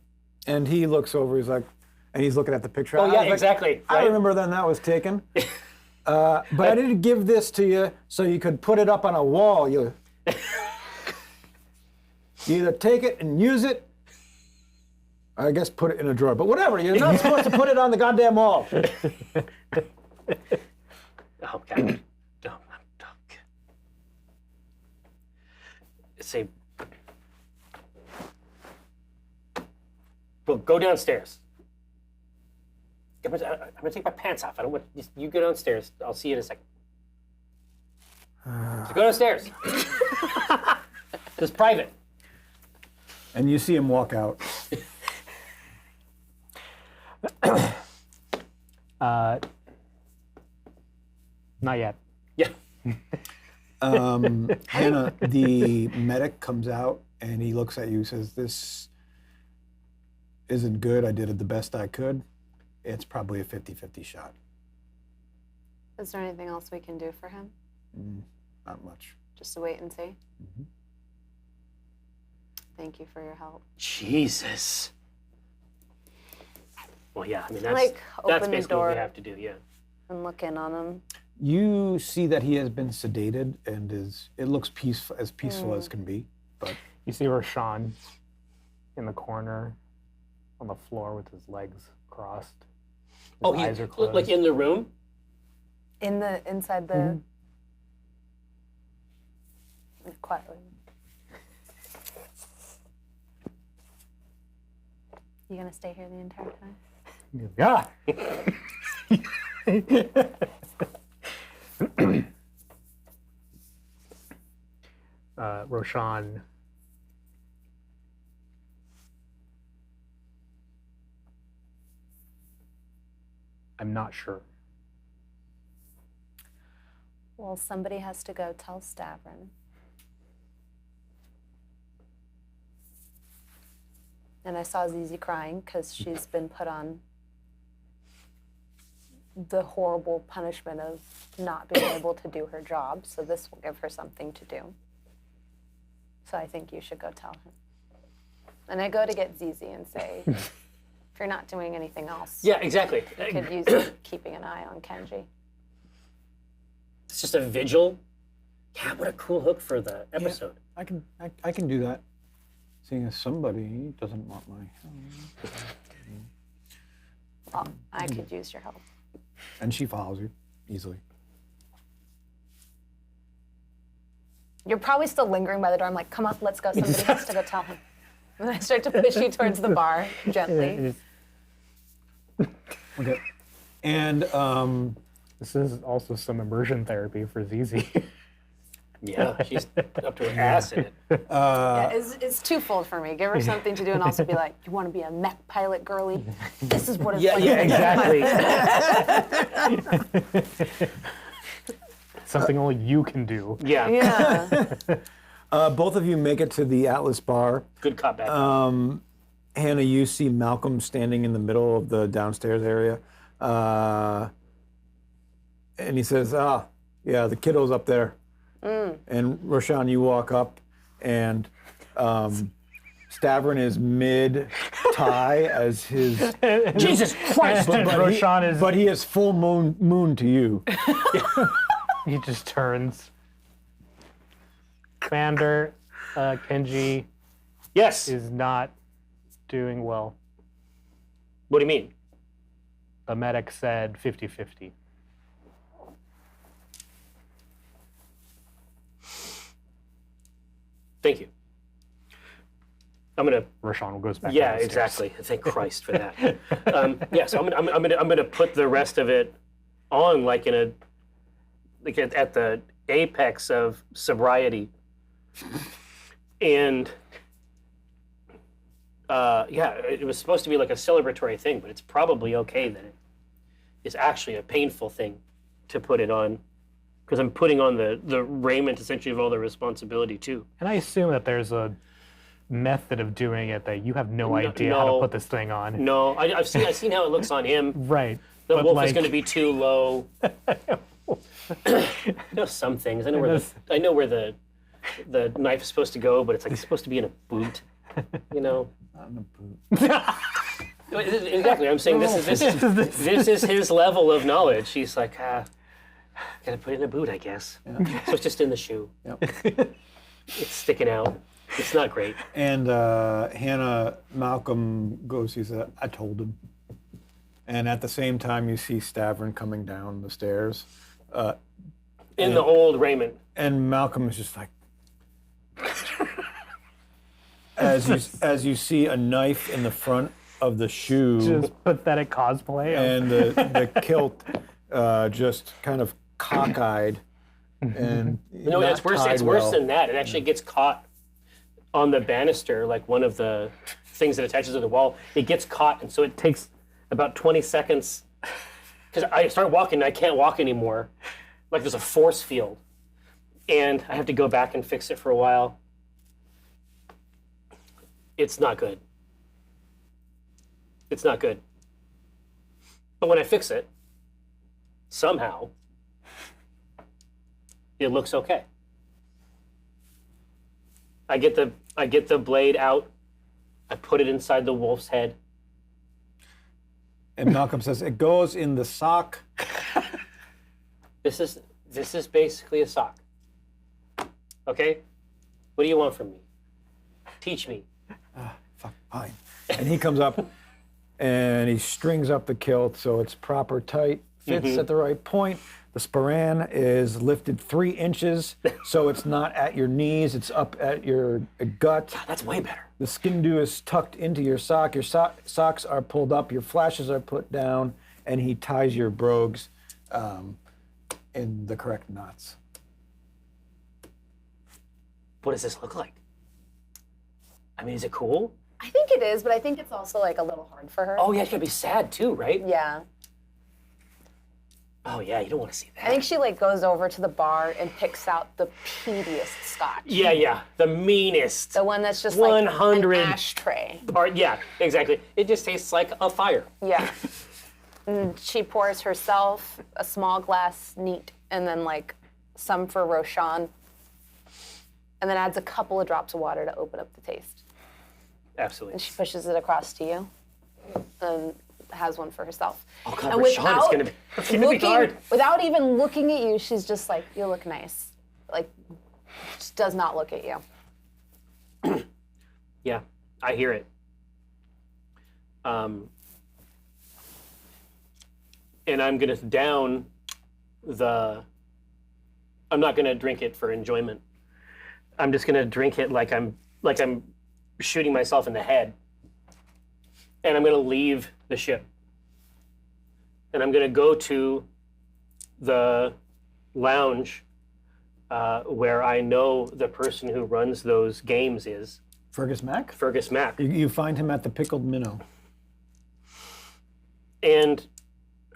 And he looks over. He's like, and he's looking at the picture. Oh yeah, like, exactly. I remember then that was taken. But I didn't give this to you so you could put it up on a wall. You either take it and use it. I guess put it in a drawer, but whatever. You're not supposed to put it on the goddamn wall. Oh God! Say, well, go downstairs. I'm gonna take my pants off. I don't want you go downstairs. I'll see you in a second. So go downstairs. It's private. And you see him walk out. Not yet. Yeah. Hannah, the medic comes out and he looks at you and says, "This isn't good. I did it the best I could. It's probably a 50-50 shot." Is there anything else we can do for him? Not much. Just to wait and see? Thank you for your help. Jesus. Well, yeah, I mean, that's, Like, that's open the basically what we door. have to do, yeah. And look in on him. You see that he has been sedated and it looks peaceful as can be. But You see Roshan in the corner on the floor with his legs crossed. His eyes are closed. Like in the room? Inside the... Quietly. You gonna stay here the entire time? Yeah. Roshan I'm not sure. Well, somebody has to go tell Stavrin. And I saw Zizi crying because she's been put on the horrible punishment of not being able to do her job. So this will give her something to do. So I think you should go tell him. And I go to get Zizi and say, if you're not doing anything else, Yeah, exactly. you could use keeping an eye on Kenji. It's just a vigil. Yeah, what a cool hook for the episode. I can do that. Seeing as somebody doesn't want my help. Well, I could use your help. And she follows you easily. You're probably still lingering by the door. I'm like, come on, let's go. Somebody has to go tell him. And I start to push you towards the bar gently. Okay. And This is also some immersion therapy for Zizi. Yeah, she's up to her ass in it. Yeah, it's twofold for me. Give her something to do and also be like, you want to be a mech pilot, girly? This is what it's like. Yeah, Exactly. Something only you can do. Yeah, Yeah. both of you make it to the Atlas bar. good cop, bad cop. Hannah, you see Malcolm standing in the middle of the downstairs area. And he says, yeah, the kiddo's up there. And Roshan, you walk up, and Stavrin is mid-tie as his... Jesus Christ! But he is full moon to you. He just turns. Commander, Kenji Yes. is not doing well. What do you mean? The medic said 50-50. Thank you. I'm gonna. Roshan goes back Yeah, downstairs. exactly. Thank Christ for that. Yeah, so I'm gonna put the rest of it on like in a like at the apex of sobriety, and yeah, it was supposed to be like a celebratory thing, but it's probably okay that it is actually a painful thing to put it on. Because I'm putting on the raiment essentially of all the responsibility too. And I assume that there's a method of doing it that you have no idea how to put this thing on. No, I've seen how it looks on him. Right. The but wolf like, is going to be too low. I know some things. I know where the knife is supposed to go, but it's like it's supposed to be in a boot. You know. Not in a boot. Exactly. I'm saying this is his level of knowledge. He's like, gotta put it in a boot, I guess. Yeah. So it's just in the shoe. Yep. It's sticking out. It's not great. And Hannah, Malcolm goes, he said, I told him. And at the same time, you see Stavrin coming down the stairs. In the old raiment. And Malcolm is just like, as you see a knife in the front of the shoe. just pathetic cosplay. And the kilt just kind of cockeyed. And no, it's worse. It's worse than that. It actually gets caught on the banister, like one of the things that attaches to the wall. It gets caught, and so it takes about 20 seconds, because I start walking and I can't walk anymore. Like there's a force field. And I have to go back and fix it for a while. It's not good. It's not good. But when I fix it, somehow, it looks okay. I get the blade out. I put it inside the wolf's head. And Malcolm says, it goes in the sock. This is basically a sock. Okay? What do you want from me? Teach me. Fuck, fine. And he comes up and he strings up the kilt so it's proper tight, fits at the right point. The sporran is lifted 3 inches so it's not at your knees, it's up at your gut. That's way better. The skin dew is tucked into your sock. Your socks are pulled up, your flashes are put down, and he ties your brogues in the correct knots. What does this look like? I mean, is it cool? I think it is, but I think it's also like a little hard for her. Oh yeah, it's gonna be sad too, right? Yeah. Oh yeah, you don't want to see that. I think she like goes over to the bar and picks out the peatiest scotch. Yeah, the meanest. The one that's just 100 like an ashtray. part. Yeah, exactly. It just tastes like a fire. Yeah. And she pours herself a small glass neat and then like some for Roshan. And then adds a couple of drops of water to open up the taste. Absolutely. And she pushes it across to you and has one for herself. Oh God, And Rashawn, it's gonna be hard. Without even looking at you, she's just like, you look nice. Like, just does not look at you. Yeah, I hear it. And I'm gonna down the. I'm not gonna drink it for enjoyment. I'm just gonna drink it like I'm shooting myself in the head. And I'm gonna leave the ship. And I'm gonna go to the lounge where I know the person who runs those games is. Fergus Mack? Fergus Mack. You find him at the Pickled Minnow. And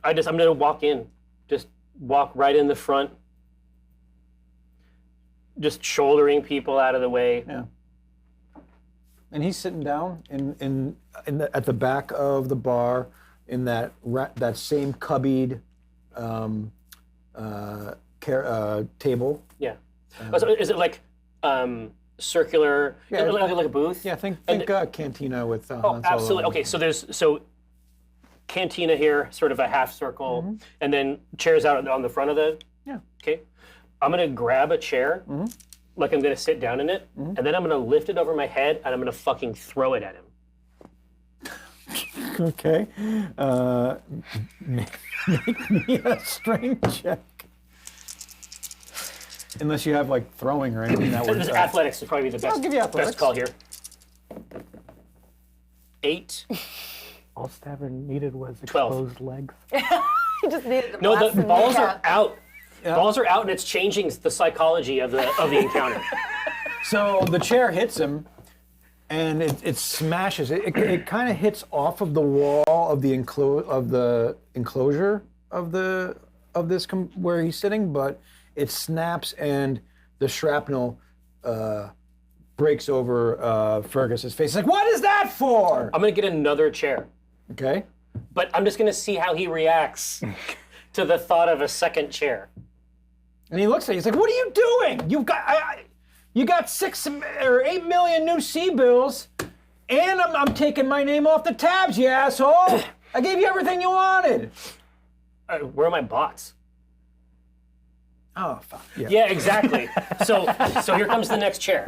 I'm gonna walk in. Just walk right in the front. Just shouldering people out of the way. Yeah. And he's sitting down at the back of the bar in that same cubbied table. Yeah. So is it like circular? Yeah. Like a booth? Yeah, think cantina with Han Oh, Solo. absolutely. Okay, so there's cantina here, sort of a half circle, and then chairs out on the front of the. Yeah. Okay. I'm gonna grab a chair, like I'm gonna sit down in it, and then I'm gonna lift it over my head and I'm gonna fucking throw it at him. Okay. Make me a strength check. Unless you have like throwing or anything that would. Athletics would probably be the I'll give you athletics. best call here. 8. All Staver needed was 12. exposed legs. He just needed to No, blast the him balls in are out. Yeah. Balls are out, and it's changing the psychology of the encounter. So the chair hits him, and it smashes. It kind of hits off of the wall of the enclosure of this where he's sitting, but it snaps, and the shrapnel breaks over Fergus's face. He's like, what is that for? I'm gonna get another chair, Okay. but I'm just gonna see how he reacts to the thought of a second chair. And he looks at you. He's like, "What are you doing? You got 6 or 8 million new C-bills, and I'm taking my name off the tabs, you asshole! I gave you everything you wanted." Where are my bots? Oh, fuck. Yeah. Yeah, exactly. So here comes the next chair.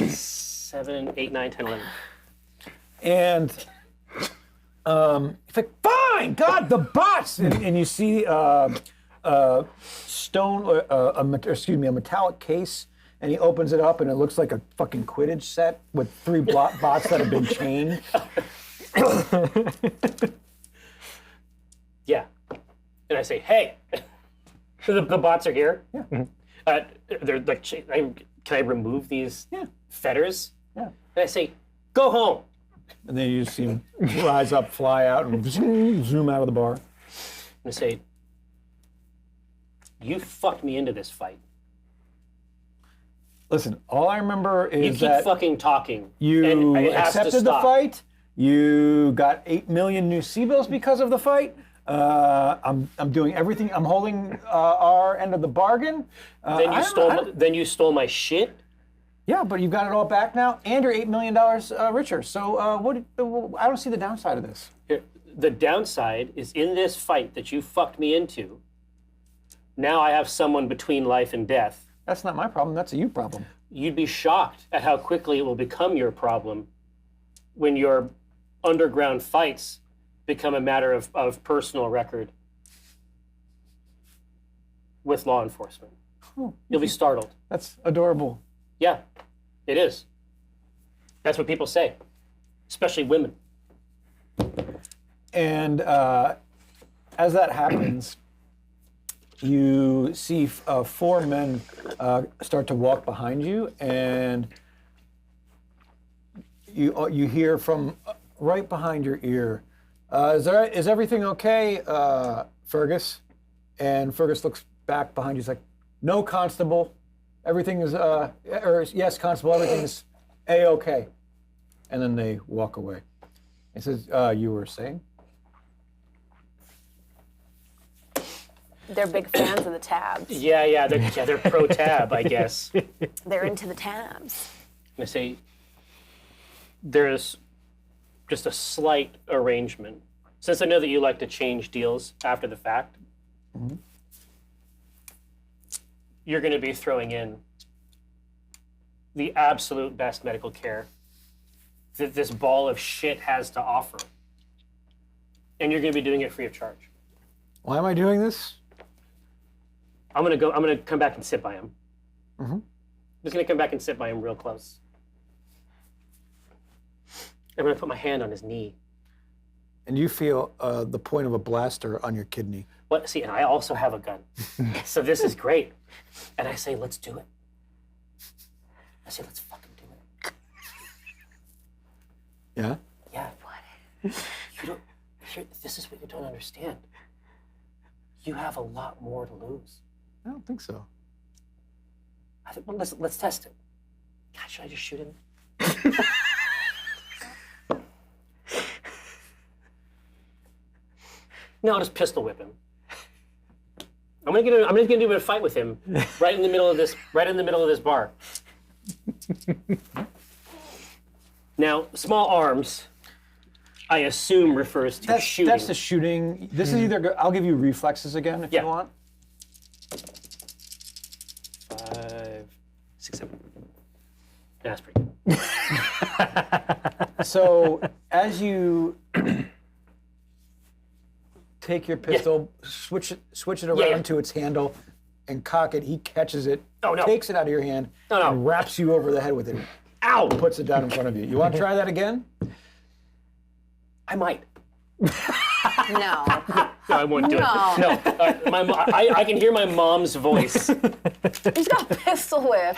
7, 8, 9, 10, 11. And it's like, fine, God, the bots, and you see a metallic case, and he opens it up, and it looks like a fucking Quidditch set with 3 bots that have been chained. Yeah. And I say, hey, the bots are here. Yeah. They're like, can I remove these Yeah. fetters? Yeah. And I say, go home. And then you just see him rise up, fly out, and zoom out of the bar. I'm gonna say, you fucked me into this fight. Listen, all I remember You is keep that fucking talking. you and it has to accepted the stop. fight. You got 8 million new C-bills because of the fight. I'm doing everything. I'm holding our end of the bargain. Then you stole my shit. Yeah, but you got it all back now, and you're $8 million richer. So I don't see the downside of this. Here, the downside is in this fight that you fucked me into. Now I have someone between life and death. That's not my problem. That's a you problem. You'd be shocked at how quickly it will become your problem when your underground fights become a matter of personal record with law enforcement. You'll be startled. That's adorable. Yeah, it is. That's what people say, especially women. And as that happens, you see 4 men start to walk behind you, and you hear from right behind your ear, is everything okay, Fergus? And Fergus looks back behind you. He's like, no, Constable. Everything is, or yes, Constable, everything is A-okay. And then they walk away. He says, you were saying? They're big fans of the tabs. Yeah, they're pro tab, I guess. They're into the tabs. I say, there's just a slight arrangement. Since I know that you like to change deals after the fact, you're going to be throwing in the absolute best medical care that this ball of shit has to offer. And you're going to be doing it free of charge. Why am I doing this? I'm going to come back and sit by him. I'm just going to come back and sit by him real close. I'm going to put my hand on his knee. And you feel the point of a blaster on your kidney. What? See, and I also have a gun. So this is great. And I say, let's do it. I say, let's fucking do it. Yeah? Yeah. What? This is what you don't understand. You have a lot more to lose. I don't think so. I think, well, let's test it. God, should I just shoot him? No, I'll just pistol whip him. I'm gonna get into a fight with him right in the middle of this bar. Now, small arms, I assume refers to shooting. That's the shooting. This is either. I'll give you reflexes again if you want. 5, 6, 7. That's pretty good. So as you take your pistol, switch it around to its handle, and cock it, he catches it, takes it out of your hand, and wraps you over the head with it. Ow! Puts it down in front of you. You want to try that again? I might. No. No, I won't do it. No. I can hear my mom's voice. He's got pistol whip.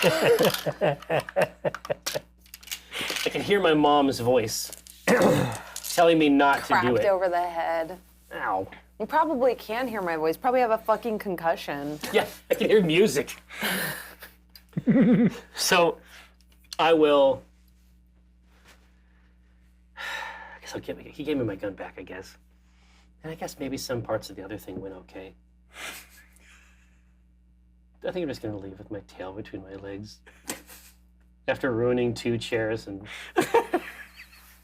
I can hear my mom's voice telling me not to do Cracked it. over the head. Ow. You probably can hear my voice. Probably have a fucking concussion. Yeah, I can hear music. So, I will. I guess he gave me my gun back, I guess. And I guess maybe some parts of the other thing went okay. I think I'm just gonna leave with my tail between my legs. After ruining 2 chairs and.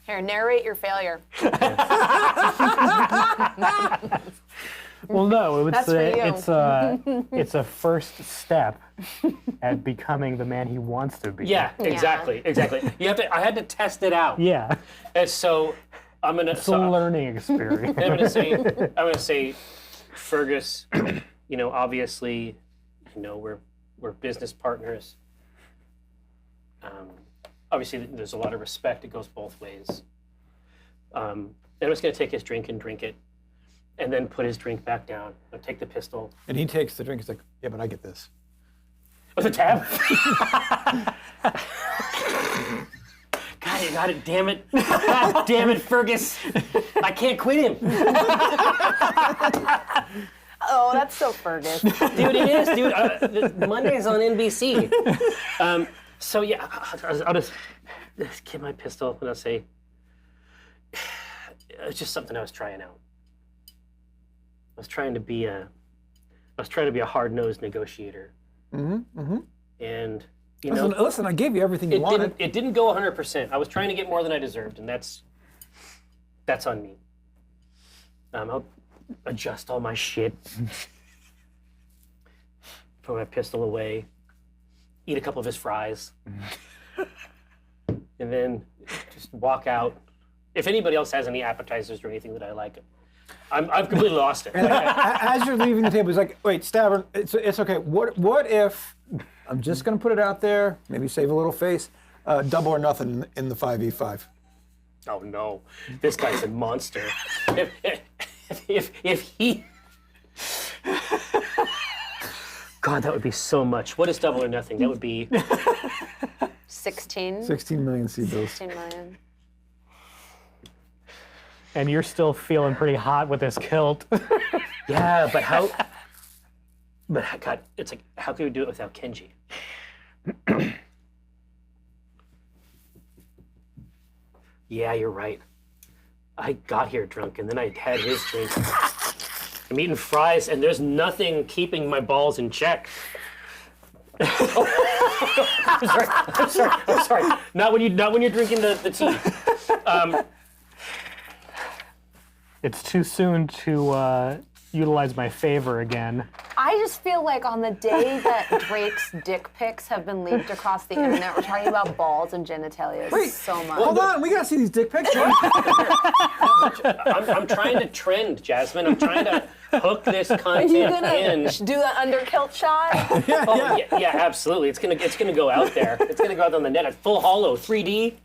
Here, narrate your failure. Well, no, That's for you. it's a first step at becoming the man he wants to be. Yeah, exactly. I had to test it out. Yeah. And so I'm gonna. It's a learning experience. I'm gonna say, Fergus. Obviously, we're business partners. Obviously, there's a lot of respect. It goes both ways. And I'm just gonna take his drink and drink it, and then put his drink back down. I'll take the pistol. And he takes the drink. He's like, yeah, but I get this. With a tab? God God damn it. God damn it, Fergus. I can't quit him. Oh, that's so Fergus. Dude, it is, dude. Monday's on NBC. So yeah, I'll just get my pistol and I'll say, it's just something I was trying out. I was trying to be a hard-nosed negotiator. And you know, listen, I gave you everything you wanted. It didn't go 100%. I was trying to get more than I deserved, and that's on me. I'll adjust all my shit, put my pistol away, eat a couple of his fries, and then just walk out. If anybody else has any appetizers or anything that I like, I've completely lost it. As you're leaving the table, he's like, wait, Stavern, it's okay. What if, I'm just going to put it out there, maybe save a little face, double or nothing in the 5v5. Oh no, this guy's a monster. If he... God, that would be so much. What is double or nothing? That would be... 16. 16 million sea bills. 16 million. And you're still feeling pretty hot with this kilt. Yeah, but how... But God, it's like, how can we do it without Kenji? Yeah, you're right. I got here drunk, and then I had his drink. I'm eating fries, and there's nothing keeping my balls in check. I'm sorry. Not when you're drinking the tea. It's too soon to utilize my favor again. I just feel like on the day that Drake's dick pics have been leaked across the internet, we're talking about balls and genitalia so much. Hold on, we got to see these dick pics. I'm trying to trend, Jasmine. I'm trying to hook this content Are you gonna in. do the underkilt shot? Yeah, absolutely. It's gonna go out there. It's gonna go out on the net at full hollow, 3D.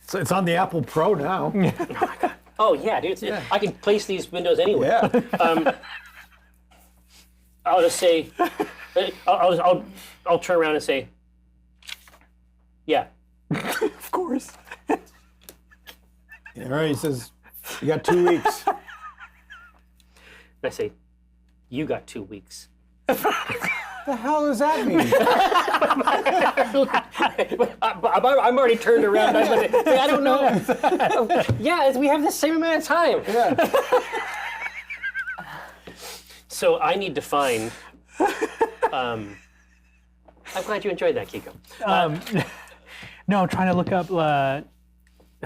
So it's on the Apple Pro now. Oh my God. Oh yeah, dude. I can place these windows anywhere. Yeah. I'll just say, I'll turn around and say, yeah. Of course. All right, he says, you got 2 weeks. And I say, you got 2 weeks. The hell does that mean? I'm already turned around. I don't know. Yeah, we have the same amount of time. Yeah. So I need to find. I'm glad you enjoyed that, Kiko. No, I'm trying to look up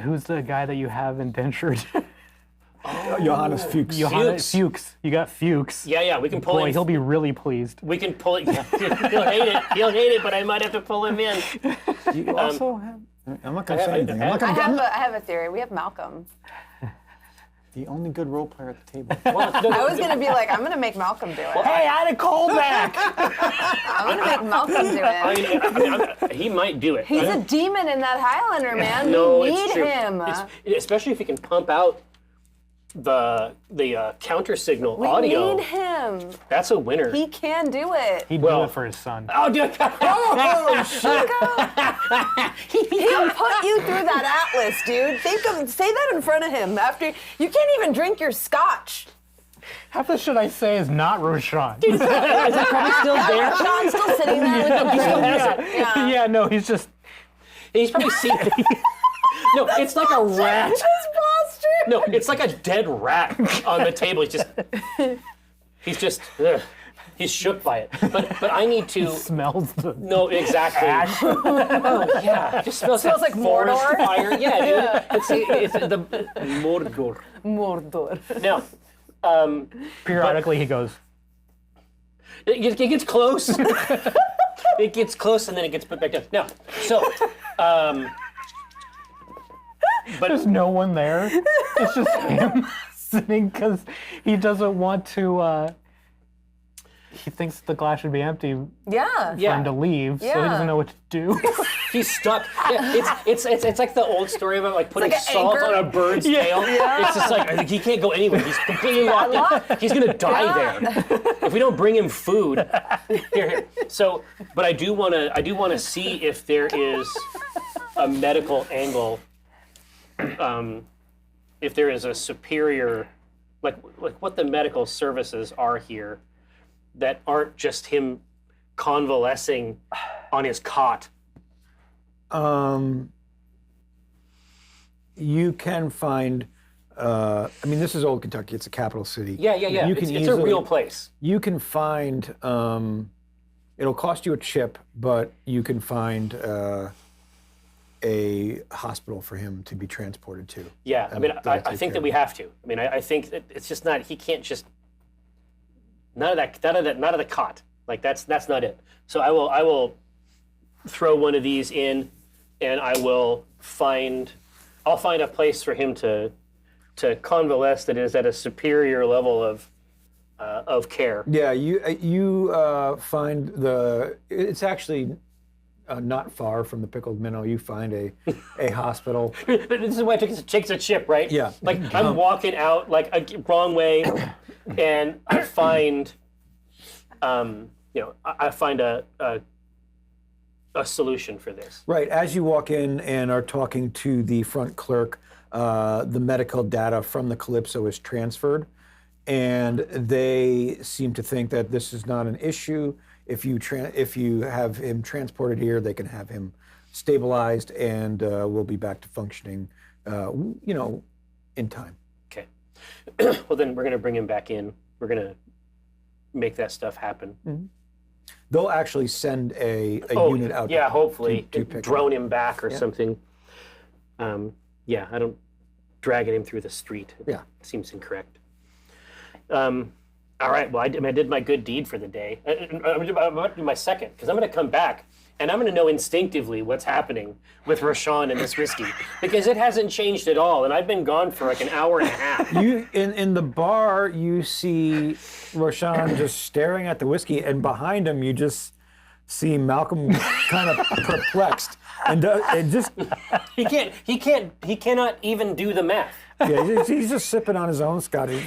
who's the guy that you have indentured. Johannes Fuchs. Johannes Fuchs. You got Fuchs. Yeah, we can pull Boy, in. he'll be really pleased. We can pull it. Yeah, he'll hate it, but I might have to pull him in. You also have... I'm not going to say anything. I'm not going to... I have a theory. We have Malcolm. The only good role player at the table. Well, I was going to be like, I'm going to make Malcolm do it. Hey, I had a callback! I'm going to make Malcolm do it. He might do it. He's a demon in that Highlander, man. No, we it's need true. him. Especially if he can pump out the counter signal We audio. need him. That's a winner. He can do it. He'd do it for his son. Oh, dude. Oh, shit! He'll put you through that atlas, dude. Say that in front of him. After you can't even drink your scotch. Half the shit I say is not Roshan. Is that probably still there? Sean's still sitting there with the He still has it. Yeah. Yeah, no, he's just... He's probably seen it. No, it's like a rat. His posture. No, it's like a dead rat on the table. He's shook by it. But I need to. smells the... No, exactly. Oh yeah, it just smells like forest Mordor. fire. Yeah, dude. It's the Mordor. Mordor. Now, Periodically he goes, it gets close. It gets close and then it gets put back down. Now, so, but there's no one there. It's just him sitting because he doesn't want to... He thinks the glass should be empty for Yeah. him to leave, so he Yeah. doesn't know what to do. he's stuck. Yeah, it's like the old story about like putting like an salt anchor. on a bird's tail. It's just like he can't go anywhere. He's completely locked in. He's gonna die there if we don't bring him food. Here. So, but I do wanna see if there is a medical angle, if there is a superior, like what the medical services are here, that aren't just him convalescing on his cot. You can find. I mean, this is old Kentucky. It's a capital city. Yeah. You can It's a real place. You can find. It'll cost you a chip, but you can find a hospital for him to be transported to. Yeah, I mean, I think that we have to. I mean, I think that it's just not. He can't just. None of the cot. Like that's not it. So I will throw one of these in, and I'll find a place for him to convalesce that is at a superior level of care. Yeah, you find it's actually not far from the pickled minnow. You find a hospital. This is why it takes a chip, right? Yeah. Like I'm walking out like a wrong way, and I find, I find a solution for this. Right. As you walk in and are talking to the front clerk, the medical data from the Calypso is transferred, and they seem to think that this is not an issue. If you have him transported here, they can have him stabilized, and we'll be back to functioning, in time. Okay. Well, then we're going to bring him back in. We're going to make that stuff happen. Mm-hmm. They'll actually send a unit out. Yeah, hopefully to pick drone him him back or something. I don't dragging him through the street. Yeah, it seems incorrect. All right. Well, I did my good deed for the day. I'm about to do my second because I'm going to come back and I'm going to know instinctively what's happening with Roshan and this whiskey because it hasn't changed at all, and I've been gone for like an hour and a half. You in the bar, you see Roshan just staring at the whiskey, and behind him, you just see Malcolm kind of perplexed, and just he cannot even do the math. Yeah, he's just sipping on his own Scotty.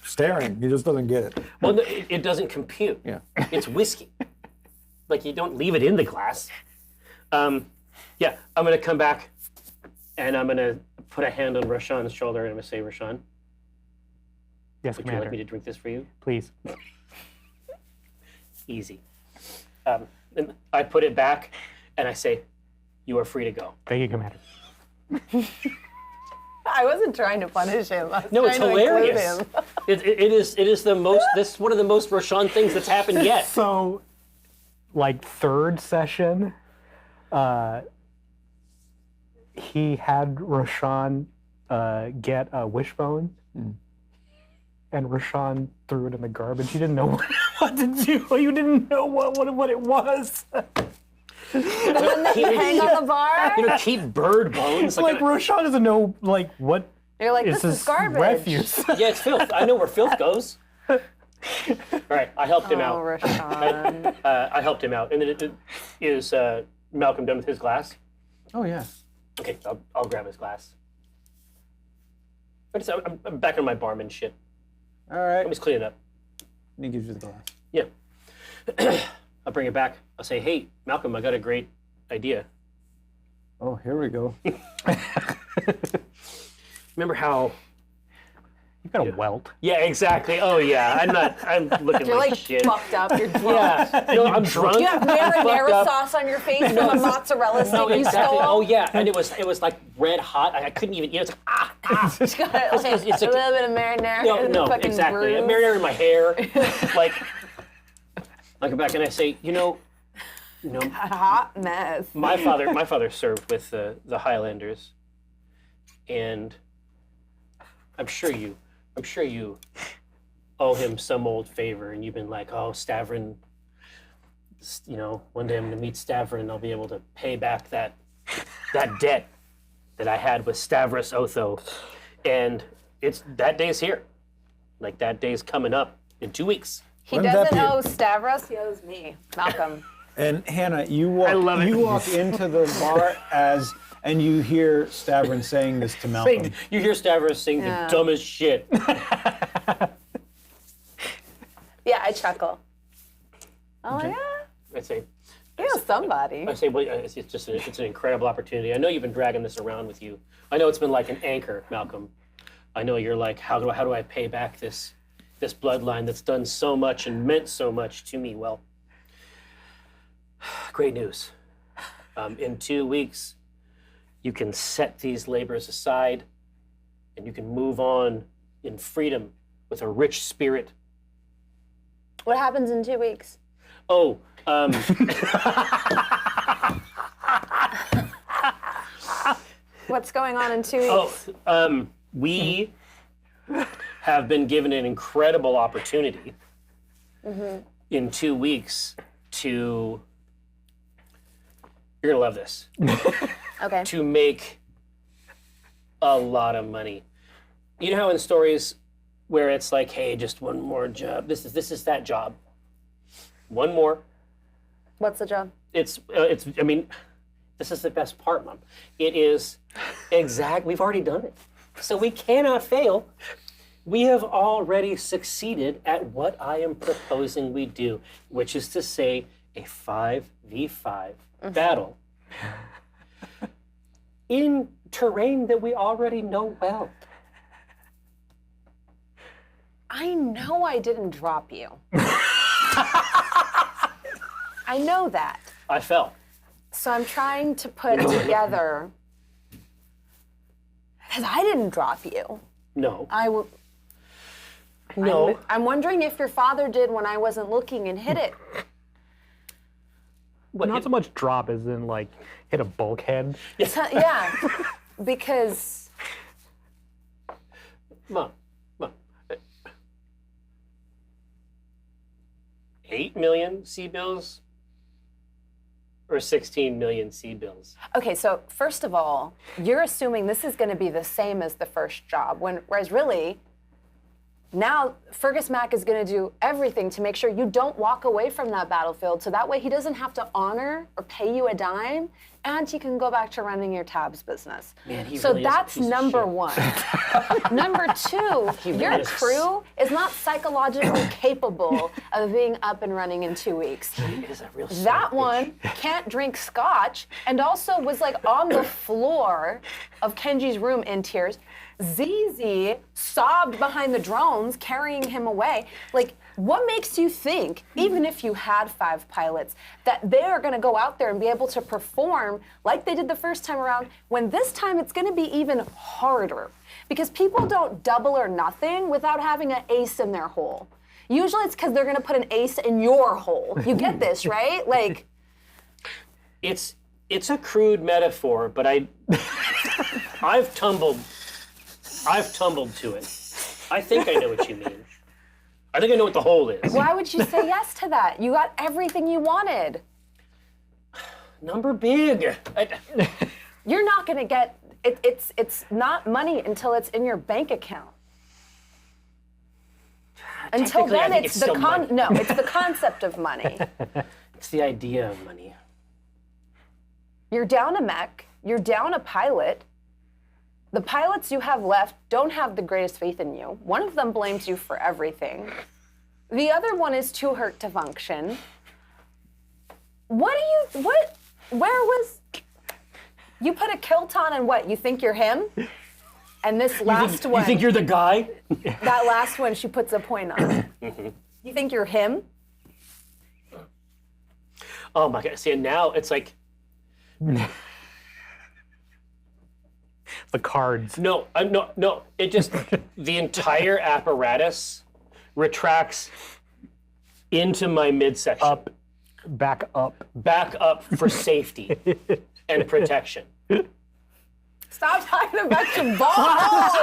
Staring, he just doesn't get it. Well, no, it doesn't compute. Yeah, it's whiskey. Like you don't leave it in the glass. I'm gonna come back, and I'm gonna put a hand on Roshan's shoulder, and I'm gonna say, Roshan, Yes, would Commander. you like me to drink this for you? Please. Easy. And I put it back, and I say, you are free to go. Thank you, Commander. I wasn't trying to punish him. I was No, it's trying to include hilarious. him. It is the most. This is one of the most Roshan things that's happened yet. So, like third session, he had Roshan get a wishbone, and Roshan threw it in the garbage. He didn't know what to do. You didn't know what it was. The one that you hang on the bar? Keep bird bones. Like Roshan doesn't know what You're like, this is garbage. refuse. Yeah, it's filth. I know where filth goes. All right, I helped him out. Roshan. I helped him out. And then is Malcolm done with his glass? Oh, yeah. Okay, I'll grab his glass. I'm back on my barman shit. All right. I'm just cleaning up. And he gives you the glass. Yeah. I'll bring it back. I'll say, hey, Malcolm, I got a great idea. Oh, here we go. Remember how... You've got a welt. Yeah, exactly. Oh, yeah. I'm looking You're like like shit. fucked up. You're drunk. Yeah. No, I'm drunk. You have I'm fucked marinara up. sauce on your face from the mozzarella stick No, you exactly. stole. Oh, yeah. And it was like red hot. I couldn't even eat it. It was like, Okay, it's a like- little bit of marinara. No, and no, fucking exactly. bruise. Marinara in my hair. Like, I come back and I say, A hot mess. my father served with the Highlanders, and I'm sure you owe him some old favor, and you've been like, oh, Stavrin, one day I'm gonna meet Stavrin, and I'll be able to pay back that debt that I had with Stavros Otho, and that day's here, like that day's coming up in 2 weeks. He When's that doesn't be? owe Stavros, he owes me. Malcolm. And Hannah, you walk into the bar and you hear Stavrin saying this to Malcolm. You hear Stavros sing the dumbest shit. Yeah, I chuckle. Oh, yeah? I say, somebody. I say, well, it's just it's an incredible opportunity. I know you've been dragging this around with you. I know it's been like an anchor, Malcolm. I know you're like, how do I pay back this bloodline that's done so much and meant so much to me? Well, great news. In 2 weeks, you can set these labors aside and you can move on in freedom with a rich spirit. What happens in 2 weeks? Oh, What's going on in 2 weeks? We have been given an incredible opportunity in 2 weeks to, you're gonna love this, Okay. to make a lot of money. You know how in stories where it's like, hey, just one more job, this is that job. One more. What's the job? I mean, this is the best part, Mom. It is we've already done it. So we cannot fail. We have already succeeded at what I am proposing we do, which is to say a 5v5 battle in terrain that we already know well. I know I didn't drop you. I know that. I fell. So I'm trying to put together, because I didn't drop you. No. No. I'm wondering if your father did when I wasn't looking and hit it. Not so much drop as in like hit a bulkhead. Yeah, because Mom. 8 million C-bills or 16 million C-bills? okay, so first of all, you're assuming this is going to be the same as the first job, whereas really, now Fergus Mac is going to do everything to make sure you don't walk away from that battlefield, so that way he doesn't have to honor or pay you a dime, and he can go back to running your tabs business. Man, he so really is a that's piece of number shit. one. Number two, your really is. crew is not psychologically capable of being up and running in 2 weeks. It is a real That one can't drink scotch and also was like on the floor of Kenji's room in tears. ZZ sobbed behind the drones carrying him away. Like, what makes you think, even if you had 5 pilots, that they are going to go out there and be able to perform like they did the first time around, when this time it's going to be even harder? Because people don't double or nothing without having an ace in their hole. Usually it's because they're going to put an ace in your hole. You get this, right? Like, It's a crude metaphor, but I've tumbled to it. I think I know what you mean. I think I know what the hole is. why would you say yes to that? You got everything you wanted. Number big. You're not going to get it. It's not money until it's in your bank account. Until Technically, I then, think it's it's the still money. no. It's the concept of money. It's the idea of money. You're down a mech. You're down a pilot. The pilots you have left don't have the greatest faith in you. One of them blames you for everything. The other one is too hurt to function. Where was, you put a kilt on and what, you think you're him? And this last one. You think you're the guy? That last one, she puts a point on. You think you're him? Oh my God. See, and now it's like, The cards. no. It just, the entire apparatus retracts into my midsection. Up, back up. Back up for safety and protection. Stop talking about your balls.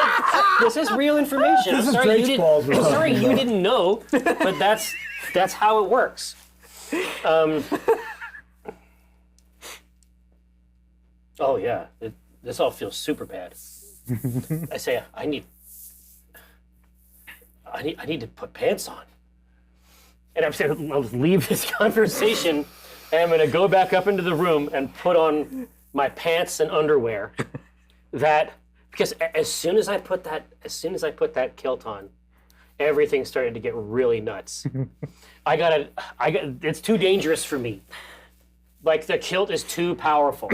This is real information. This I'm is sorry Drake's you balls we're didn't. I'm talking sorry you about. didn't know, but that's how it works. Oh yeah, this all feels super bad. I say I need to put pants on, and I'm saying I'll leave this conversation, and I'm gonna go back up into the room and put on my pants and underwear. Because as soon as I put that kilt on, everything started to get really nuts. It's too dangerous for me. Like the kilt is too powerful.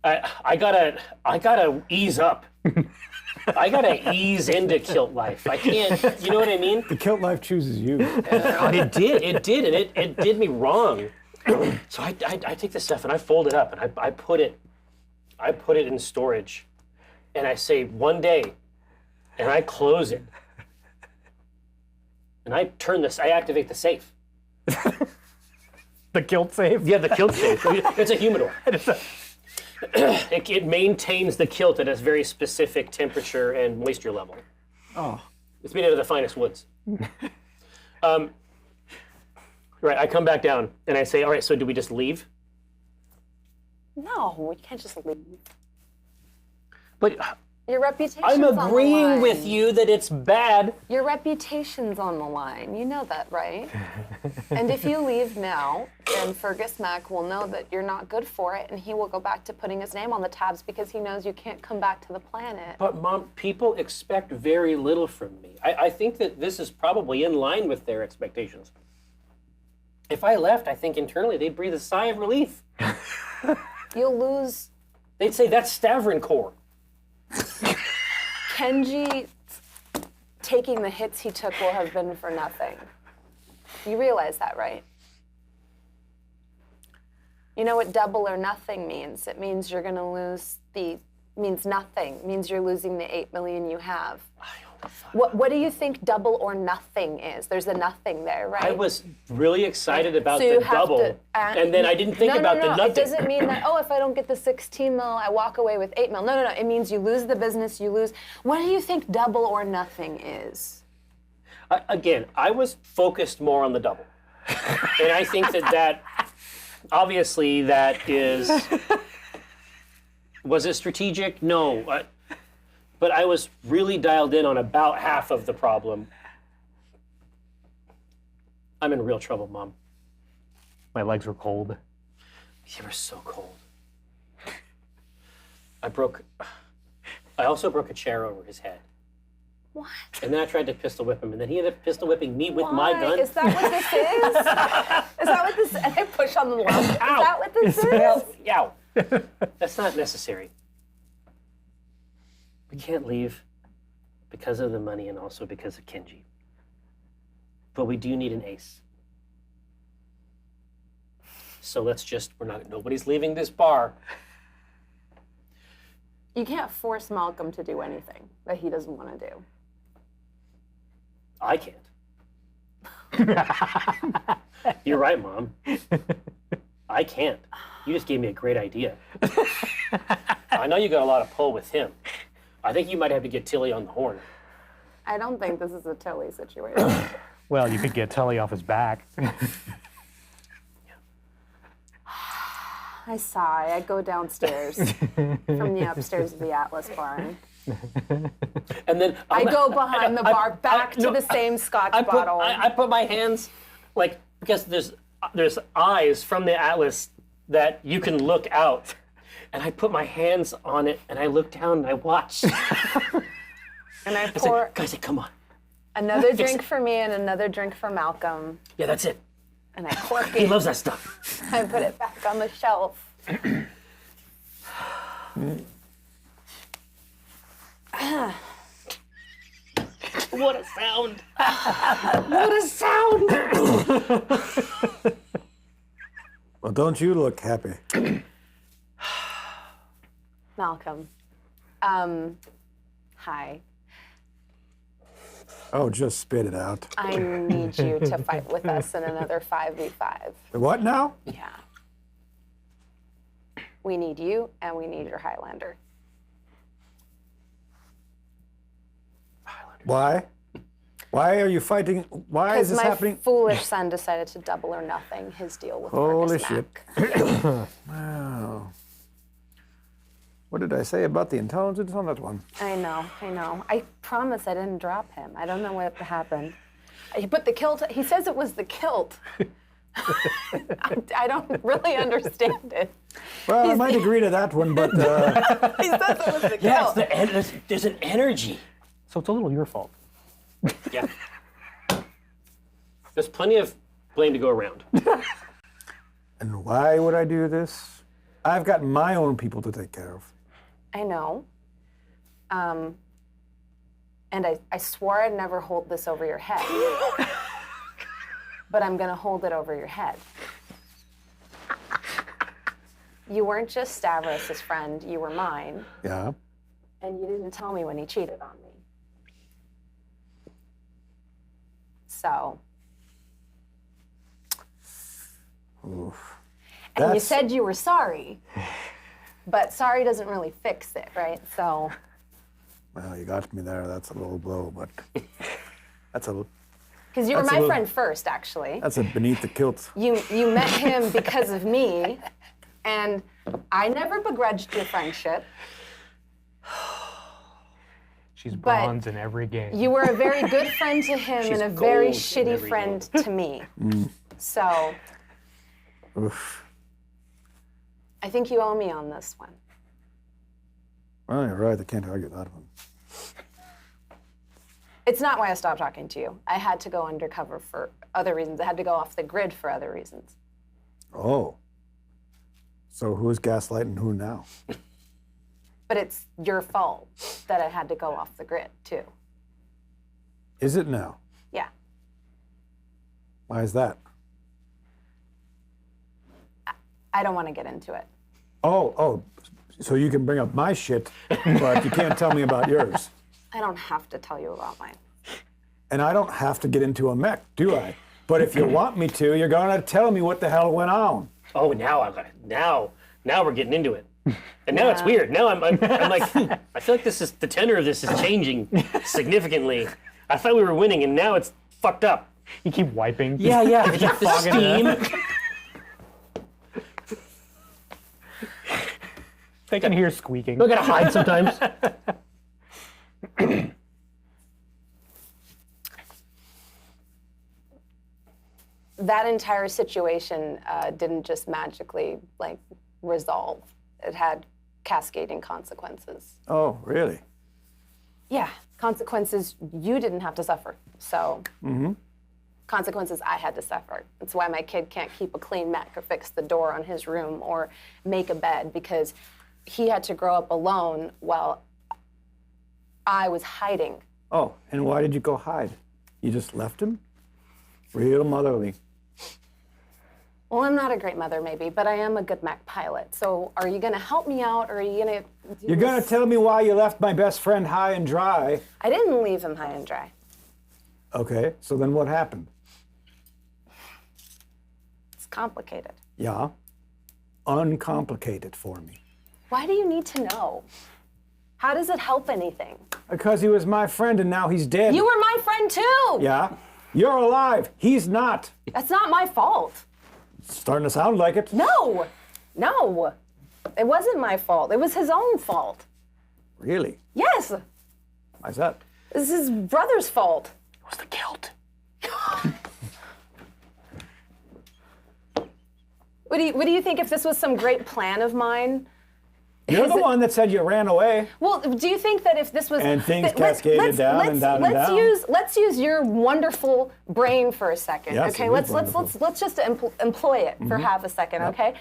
I gotta ease up. I gotta ease into kilt life. I can't. You know what I mean? The kilt life chooses you. It did, and it did me wrong. So I take this stuff and I fold it up and I put it in storage, and I say one day, and I close it, and I activate the safe. The kilt safe? Yeah, the kilt safe. It's a humidor. It maintains the kilt at a very specific temperature and moisture level. Oh. It's made out of the finest woods. Right, I come back down and I say, all right, so do we just leave? No, you can't just leave. But Your reputation's I'm on the agreeing line. with you that it's bad. Your reputation's on the line. You know that, right? And if you leave now, then Fergus Mac will know that you're not good for it, and he will go back to putting his name on the tabs because he knows you can't come back to the planet. But Mom, people expect very little from me. I think that this is probably in line with their expectations. If I left, I think internally they'd breathe a sigh of relief. You'll lose They'd say, that's Stavrin Core. Kenji. Taking the hits he took will have been for nothing. You realize that, right? You know what double or nothing means? It means you're going to lose means nothing. It means you're losing the 8 million you have. What do you think double or nothing is? There's a nothing there, right? I was really excited about So you the have double, to, and then I didn't think about the nothing. It doesn't mean that, if I don't get the 16 mil, I walk away with 8 mil. No. It means you lose the business, you lose. What do you think double or nothing is? Again, I was focused more on the double. And I think that obviously that is, was it strategic? No. But I was really dialed in on about half of the problem. I'm in real trouble, Mom. My legs were cold. You were so cold. I also broke a chair over his head. What? And then I tried to pistol whip him, and then he ended up pistol whipping me with my gun. Is that what this is? Is that what this is? And I push on the wall. Is that what this is? Ow. That's not necessary. We can't leave because of the money and also because of Kenji. But we do need an ace. So nobody's leaving this bar. You can't force Malcolm to do anything that he doesn't want to do. I can't. You're right, Mom. I can't. You just gave me a great idea. I know you got a lot of pull with him. I think you might have to get Tilly on the horn. I don't think this is a Tilly situation. Well, you could get Tully off his back. I sigh. I go downstairs from the upstairs of the Atlas barn. And then I go behind the bar, back to the same scotch bottle. I put my hands, because there's eyes from the Atlas that you can look out. And I put my hands on it, and I look down, and I watch. And I pour guys, come on. another drink for me and another drink for Malcolm. Yeah, that's it. And I cork He it. loves that stuff. I put it back on the shelf. What a sound. What a sound. Well, don't you look happy? Malcolm. Hi. Oh, just spit it out. I need you to fight with us in another 5v5. What now? Yeah. We need you, and we need your Highlander. Why? Why are you fighting? Why is Because this my happening? foolish son decided to double or nothing his deal with Holy Fergus shit. Mac. Wow. What did I say about the intelligence on that one? I know. I promise I didn't drop him. I don't know what happened. He put the kilt. He says it was the kilt. I don't really understand it. Well, I might agree to that one, but He says it was the kilt. Yeah, there's an energy. So it's a little your fault. Yeah. There's plenty of blame to go around. And why would I do this? I've got my own people to take care of. I know. And I swore I'd never hold this over your head. But I'm going to hold it over your head. You weren't just Stavros' friend, you were mine. Yeah. And you didn't tell me when he cheated on me. So. Oof. And you said you were sorry. But sorry doesn't really fix it, right? So. Well, you got me there. That's a low blow, but that's a. Because you were my friend first, actually. That's a beneath the kilt. You met him because of me, and I never begrudged your friendship. She's bronze in every game. You were a very good friend to him She's and a very gold in shitty every friend game. to me. So Oof. I think you owe me on this one. Well, you're right. I can't argue that one. It's not why I stopped talking to you. I had to go undercover for other reasons. I had to go off the grid for other reasons. Oh. So who's gaslighting who now? But it's your fault that I had to go off the grid, too. Is it now? Yeah. Why is that? I don't want to get into it. Oh. So you can bring up my shit, but you can't tell me about yours. I don't have to tell you about mine. And I don't have to get into a mech, do I? But if you want me to, you're gonna tell me what the hell went on. Oh, now we're getting into it. And now it's weird. Now I'm like, I feel like the tenor of this is changing significantly. I thought we were winning, and now it's fucked up. You keep wiping. Yeah. It's like the steam. I can hear squeaking. I gotta hide sometimes. That entire situation didn't just magically resolve. It had cascading consequences. Oh, really? Yeah, consequences you didn't have to suffer. So consequences I had to suffer. That's why my kid can't keep a clean mech or fix the door on his room or make a bed, because he had to grow up alone while I was hiding. Oh, and why did you go hide? You just left him? Real motherly. Well, I'm not a great mother, maybe, but I am a good mech pilot. So are you going to help me out, or are you going to do You're gonna this? tell me why you left my best friend high and dry. I didn't leave him high and dry. Okay, so then what happened? It's complicated. Yeah? Uncomplicate it for me. Why do you need to know? How does it help anything? Because he was my friend and now he's dead. You were my friend too! Yeah? You're alive. He's not. That's not my fault. It's starting to sound like it. No! It wasn't my fault. It was his own fault. Really? Yes! Why's that? It's his brother's fault. It was the guilt. What do you think if this was some great plan of mine? You're the one that said you ran away. Well, do you think that if this was And things cascaded down and down and down. Let's use your wonderful brain for a second. Yes, Okay, it is let's just employ it for half a second. Yep. Okay.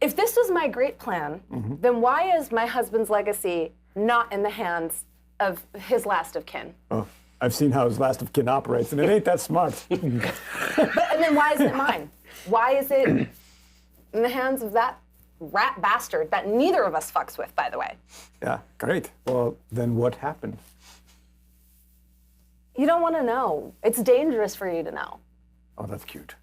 If this was my great plan, then why is my husband's legacy not in the hands of his last of kin? Oh, I've seen how his last of kin operates, and it ain't that smart. And then why isn't it mine? Why is it in the hands of that rat bastard that neither of us fucks with, by the way? Yeah, great. Well, then what happened? You don't want to know. It's dangerous for you to know. Oh, that's cute.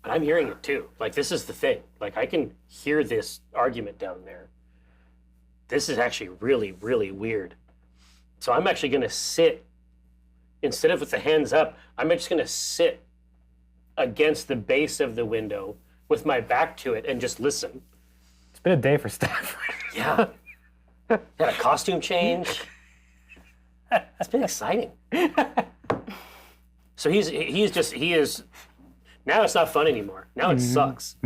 But I'm hearing it too. Like, this is the thing. Like, I can hear this argument down there. This is actually really, really weird. So I'm actually going to sit, instead of with the hands up, I'm just going to sit against the base of the window with my back to it and just listen. It's been a day for Stav. Yeah. Had a costume change. It's been exciting. So he is, now it's not fun anymore. Now it sucks.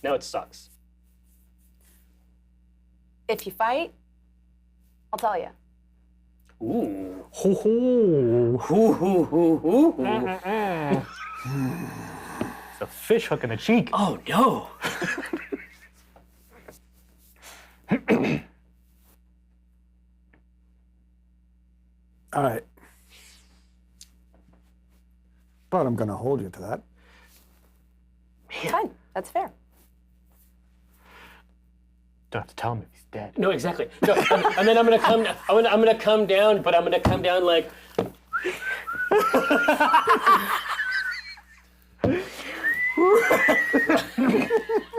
Now it sucks. If you fight, I'll tell you. Ooh. Ho ho. Ooh, ooh, ooh, ooh, ooh. It's a fish hook in the cheek. Oh no. All right. But I'm going to hold you to that. Fine, that's fair. Don't have to tell him if he's dead. No, exactly. No, and then I'm gonna come down, but I'm gonna come down like.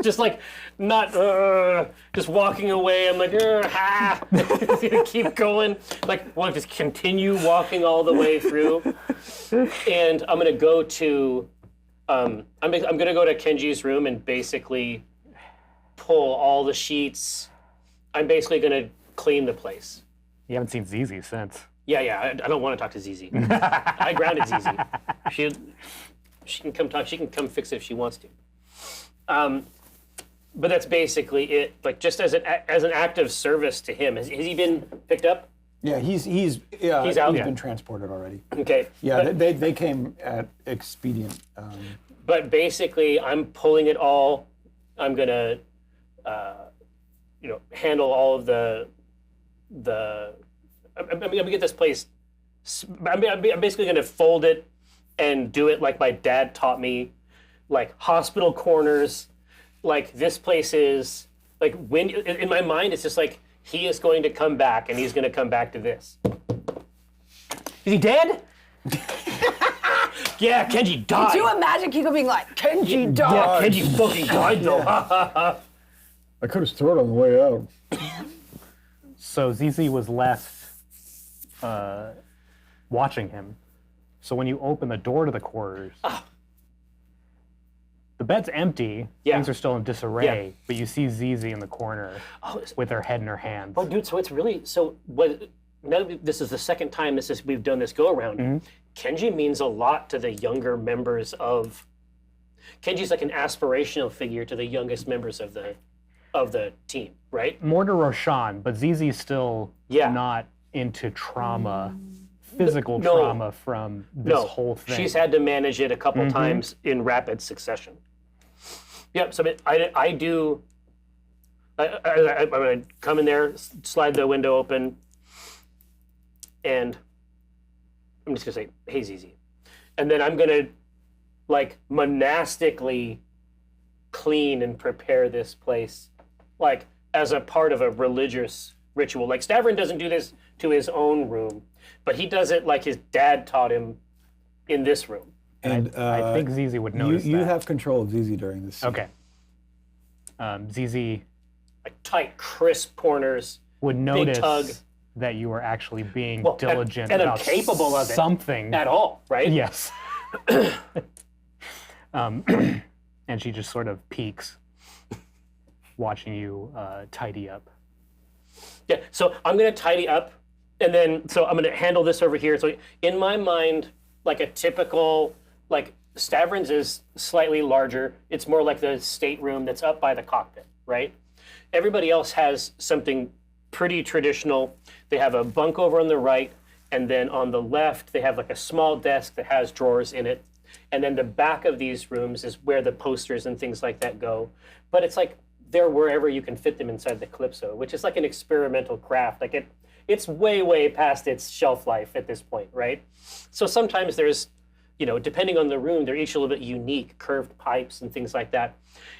Just like not, just walking away. I'm like, keep going. Like, well, just continue walking all the way through, and I'm gonna go to, I'm gonna go to Kenji's room and basically pull all the sheets. I'm basically gonna clean the place. You haven't seen ZZ since. Yeah, I don't want to talk to ZZ. I grounded ZZ. She can come talk. She can come fix it if she wants to. But that's basically it. Like just as an act of service to him. Has he been picked up? Yeah, he's out? He's Yeah. been transported already. Okay. Yeah, they came at expedient. But basically, I'm pulling it all. I'm gonna, handle all of the. I'm gonna get this place. I'm basically gonna fold it and do it like my dad taught me, like hospital corners. Like this place is like when in my mind it's just like he is going to come back and he's going to come back to this. Is he dead? Yeah, Kenji died. Do you imagine Kiko being like, Kenji Yeah, died? Kenji fucking died though. I could have stored on the way out. So ZZ was left watching him. So when you open the door to the quarters, the bed's empty. Yeah. Things are still in disarray, Yeah. but you see ZZ in the corner with her head in her hands. Oh, dude, so it's really what? Now that this is the second time we've done this go around. Kenji means a lot to the younger members of. Kenji's like an aspirational figure to the youngest members of the team, right? More to Roshan, but ZZ's still Yeah. not into trauma, physical No. trauma from this whole thing. She's had to manage it a couple times in rapid succession. Yep. So I do. I'm gonna come in there, slide the window open, and I'm just gonna say, "Hey, ZZ," and then I'm gonna like monastically clean and prepare this place, like as a part of a religious ritual. Like Stavrin doesn't do this to his own room, but he does it like his dad taught him in this room. And I think ZZ would notice you that. have control of ZZ during this scene. Okay. ZZ Like tight, crisp corners. would tug. notice that you were actually being Well, diligent and I'm about capable of it. something. At all, right? Yes. And she just sort of peeks, watching you tidy up. Yeah. So I'm gonna tidy up, and then so I'm gonna handle this over here. So in my mind, like a typical like Stavrin's is slightly larger. It's more like the stateroom that's up by the cockpit, right? Everybody else has something pretty traditional. They have a bunk over on the right, and then on the left, they have like a small desk that has drawers in it. And then the back of these rooms is where the posters and things like that go. But it's like they're wherever you can fit them inside the Calypso, which is like an experimental craft. Like it's way, way past its shelf life at this point, right? So sometimes there's, depending on the room, they're each a little bit unique, curved pipes and things like that.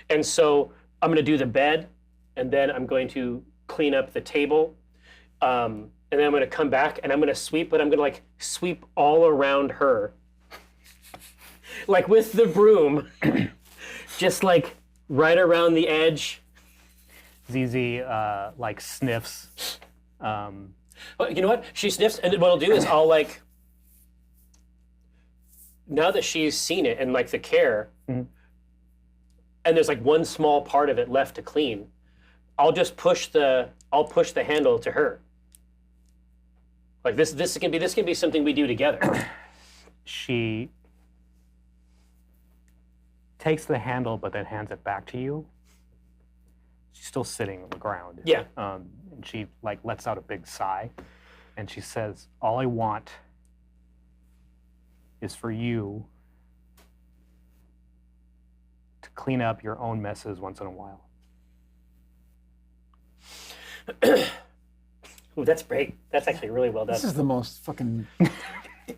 And so I'm going to do the bed, and then I'm going to clean up the table, and then I'm going to come back and I'm going to sweep, but I'm going to like sweep all around her, like with the broom, just like right around the edge. ZZ like sniffs. Well, you know what? She sniffs, and what I'll do is I'll like, now that she's seen it and like the care, and there's like one small part of it left to clean, I'll just push the handle to her. Like this can be something we do together. She takes the handle, but then hands it back to you. she's still sitting on the ground. Yeah. And she like lets out a big sigh, and she says, "All I want is for you to clean up your own messes once in a while." Ooh, that's great. That's actually really well done. This is the most fucking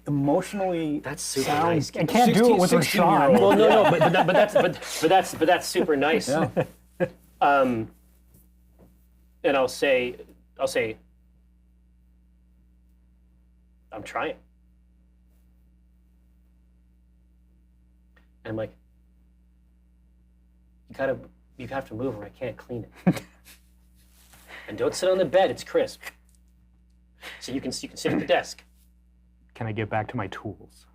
emotionally. That's super sound. nice. I can't do it with 16-year-old. Rashawn. Well, no, but that's super nice. Yeah. And I'll say, I'm trying. And I'm like, you have to move or I can't clean it. And don't sit on the bed, it's crisp. So you can sit at the desk. Can I get back to my tools?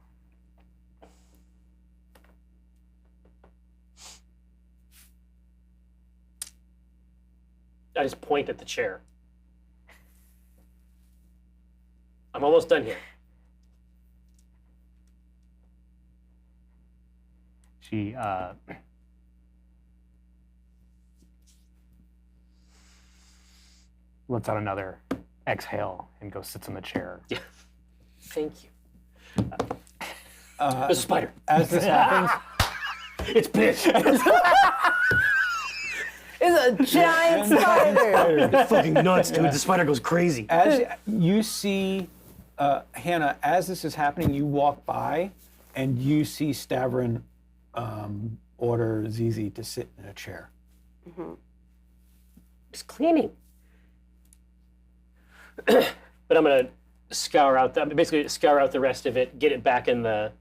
I just point at the chair. I'm almost done here. She lets out another exhale and goes sits in the chair. Yeah. Thank you. There's a spider. As this happens, It's pissed. It's a giant spider. It's fucking nuts, dude. The spider goes crazy. as you see Hannah, as this is happening, you walk by and you see Stavrin order Zizi to sit in a chair. It's cleaning. But I'm gonna scour out the rest of it, get it back in the,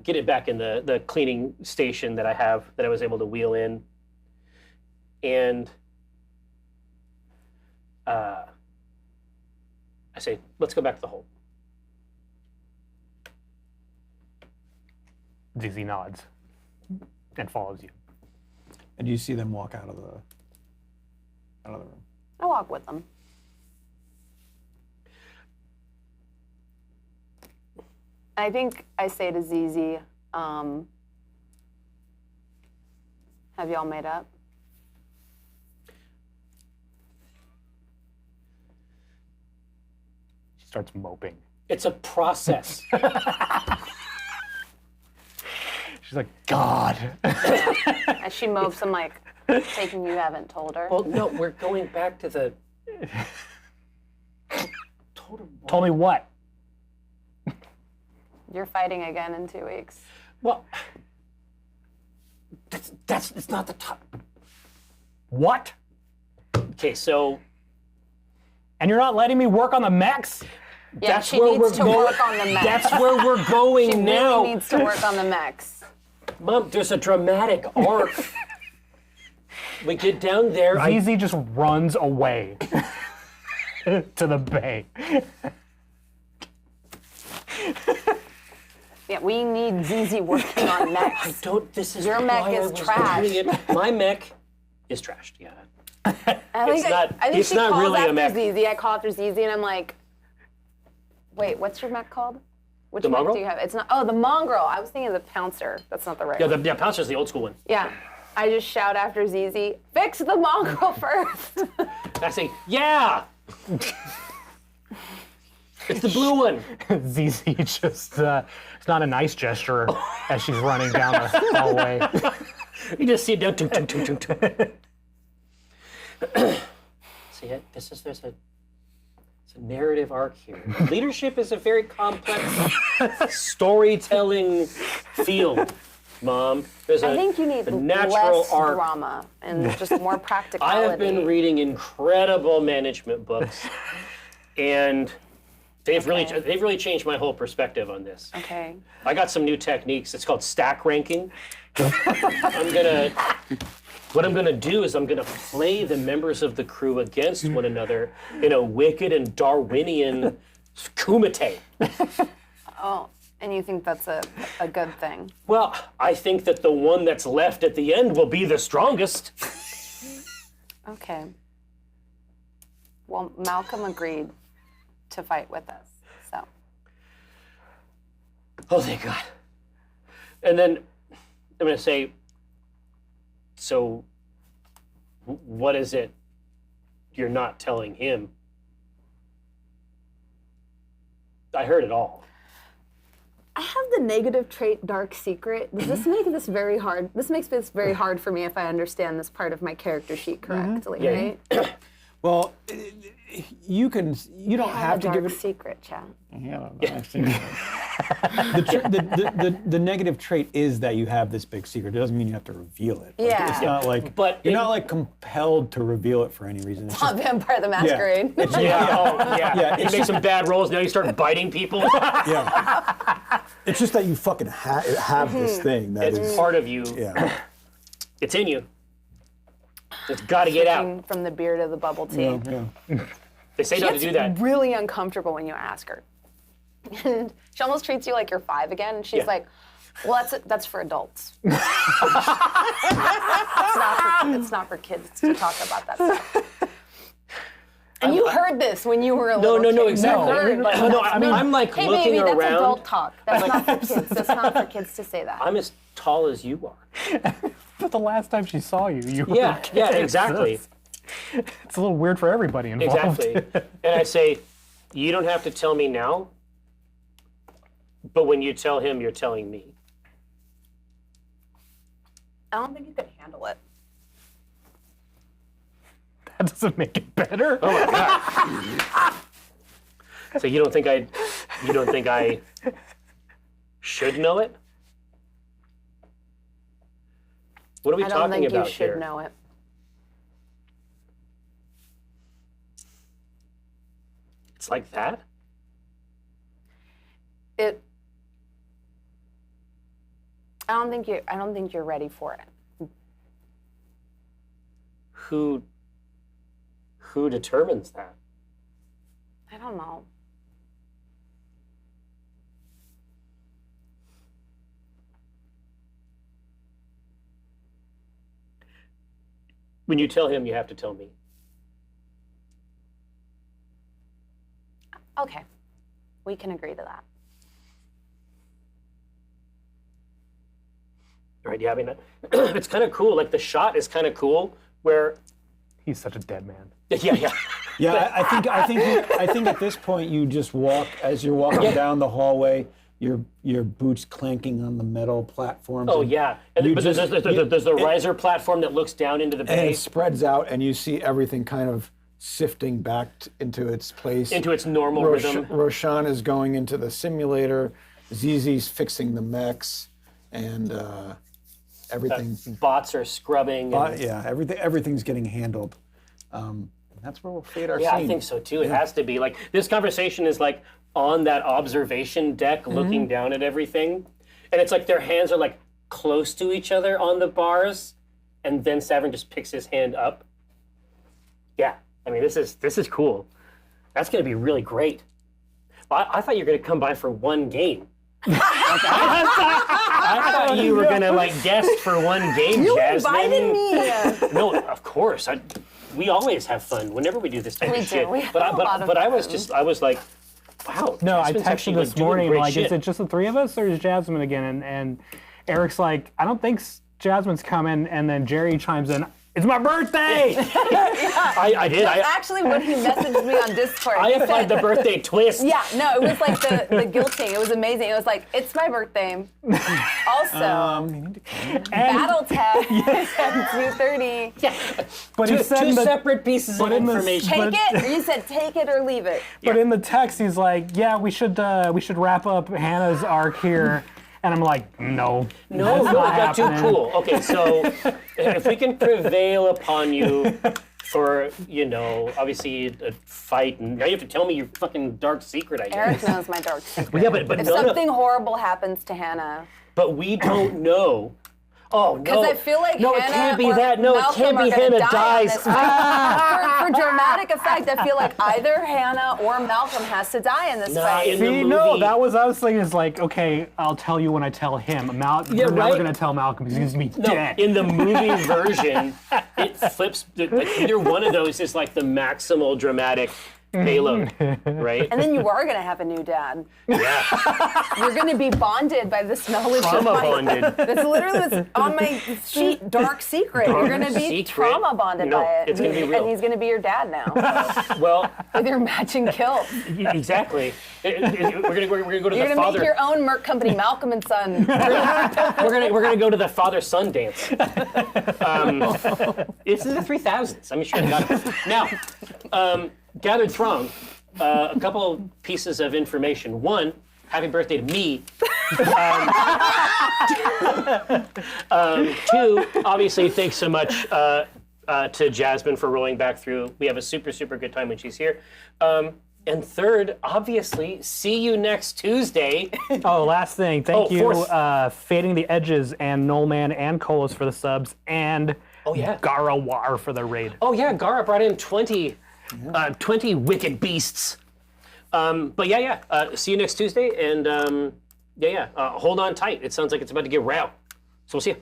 get it back in the cleaning station that I was able to wheel in, and I say, let's go back to the hole. Zizi nods and follows you. And you see them walk out of the room. I walk with them. I think I say to Zizi, have y'all made up? She starts moping. It's a process. She's like, God. As she mopes, I'm like, taking you haven't told her. Well, no, we're going back to the. Told me what? You're fighting again in 2 weeks. Well, it's not the top. What? Okay, so And you're not letting me work on the mechs? Yeah, that's she where needs we're to going. work on the mechs. That's where we're going She now. really needs to work on the mechs. Mom, there's a dramatic arc. We get down there. Zizi just runs away to the bay. Yeah, we need Zizi working on mechs. This is Your mech why I is was trash. doing it. My mech is trashed, yeah. I think, It's think not she calls really a after mech. Zizi. I call after Zizi, and I'm like, wait, what's your mech called? Which The mech mongrel? do you have? It's not. Oh, the mongrel. I was thinking of the pouncer. That's not the right one. Yeah, Pouncer's the old school one. Yeah. I just shout after Zizi, fix the mongrel first. I say, yeah! It's the blue one. Zizi just, it's not a nice gesture as she's running down the hallway. You just see it down. Tung, tung, tung, tung, tung. See it? There's a narrative arc here. Leadership is a very complex storytelling field, Mom. There's I think you need a natural less arc. drama and just more practicality. I have been reading incredible management books, and they've really changed my whole perspective on this. Okay. I got some new techniques. It's called stack ranking. What I'm gonna do is I'm gonna play the members of the crew against one another in a wicked and Darwinian kumite. Oh, and you think that's a good thing? Well, I think that the one that's left at the end will be the strongest. Okay. Well, Malcolm agreed to fight with us, so. Oh, thank God. And then I'm gonna say, so what is it you're not telling him? I heard it all. I have the negative trait dark secret. Does this make this very hard? This makes this very hard for me if I understand this part of my character sheet correctly, Yeah. right? Well, you don't have to dark give it. secret, chat. Yeah, I see. The negative trait is that you have this big secret. It doesn't mean you have to reveal it. Like, Yeah. it's not like, But you're it- not like compelled to reveal it for any reason. It's Not just, Vampire the Masquerade. Yeah, You it's make some bad rolls, now you start biting people. yeah. It's just that you fucking have this thing that It's is. part of you. Yeah. It's in you. It's got to get out. From the beer to the bubble tea. Yeah. They say not to do that. Really uncomfortable when you ask her. And she almost treats you like you're 5 again. And she's Yeah. like, well, that's for adults. It's not for kids to talk about that stuff. And you heard this when you were a little kid. No, exactly. You heard, like, No, I'm like hey, looking baby, that's around. adult talk. That's not for kids. That's not for kids to say that. I'm as tall as you are. But the last time she saw you, you were Yeah, exactly. It's a little weird for everybody involved. Exactly. And I say, you don't have to tell me now, but when you tell him, you're telling me. I don't think you could handle it. That doesn't make it better. Oh my god. So you don't think I should know it? What are we I don't talking think you about should here? know it. It's like that? I don't think you're ready for it. Who determines that? I don't know. When you tell him, you have to tell me. Okay. We can agree to that. Right? Yeah, I mean, it's kind of cool. Like the shot is kind of cool. Where, He's such a dead man. yeah. Yeah, I think at this point you just walk as you're walking down the hallway. Your boots clanking on the metal platforms. Oh and yeah. And you but just- there's the riser platform that looks down into the and bay, it spreads out, and you see everything kind of sifting back into its place. into its normal rhythm. Roshan is going into the simulator. Zizi's fixing the mechs, and everything. Bots are scrubbing. And, Yeah, everything's getting handled. That's where we'll fade our yeah, scene. I think so too. It has to be like this conversation is like on that observation deck, looking down at everything, and it's like their hands are like close to each other on the bars, and then Savern just picks his hand up. Yeah, I mean this is cool. That's going to be really great. I thought you were going to come by for one game. I thought you were going to like guest for one game, You Jasmine. invited me. No, of course. We always have fun whenever we do this type We of do. shit. We have But a lot of I was fun. like, wow. No, I Jasmine's texted actually, this like, doing morning, great like, shit. is it just the 3 of us or is Jasmine again? And Eric's like, I don't think Jasmine's coming. And then Jerry chimes in, it's my birthday! I did. That's actually what he messaged me on Discord. I He applied said- the birthday twist. Yeah, no, it was like the guilting. It was amazing. It was like, it's my birthday. Also, Battletech at 2:30. Yeah. But he said Two in the, separate pieces of in the- information. Take it, or you said take it or leave it. but in the text, he's like, yeah, we should wrap up Hannah's arc here. And I'm like, no. No, that's no, not it got too happening. cool. Okay, so if we can prevail upon you for, obviously a fight, and now you have to tell me your fucking dark secret, I Eric guess. knows my dark secret. Well, yeah, but If none something horrible happens to Hannah, but we don't know. Oh no! because I feel like no, Hannah it can't be or that. No, Malcolm it can't be are gonna Hannah die on dies. this fight. For dramatic effect, I feel like either Hannah or Malcolm has to die in this Nah, fight. in the See, no, movie. that was I was thinking is like, okay, I'll tell you when I tell him. We're never right. gonna tell Malcolm because he's gonna be No, dead. in the movie version, it flips. Either one of those is like the maximal dramatic. payload, right? And then you are going to have a new dad. Yeah, You're going to be bonded by this knowledge trauma of my... bonded. That's literally what's on my sheet, dark secret. You're going to be secret? trauma bonded No, by it. it's gonna be real. And he's going to be your dad now. Well, With your matching kilts. exactly. We're gonna go to You're the going to father. make your own Merc company, Malcolm and Son. We're gonna go to the father-son dance. It's in the 3000s. I'm sure I got it. Now, gathered throng. A couple of pieces of information. One, happy birthday to me. Two, obviously, thanks so much to Jasmine for rolling back through. We have a super, super good time when she's here. And third, obviously, see you next Tuesday. Oh, last thing. Thank you, fourth. Fading the Edges and Noleman and Kolos for the subs, and Yeah. Garawar for the raid. Oh, yeah, Gara brought in 20 wicked beasts. But see you next Tuesday, and hold on tight. It sounds like it's about to get row. So we'll see you.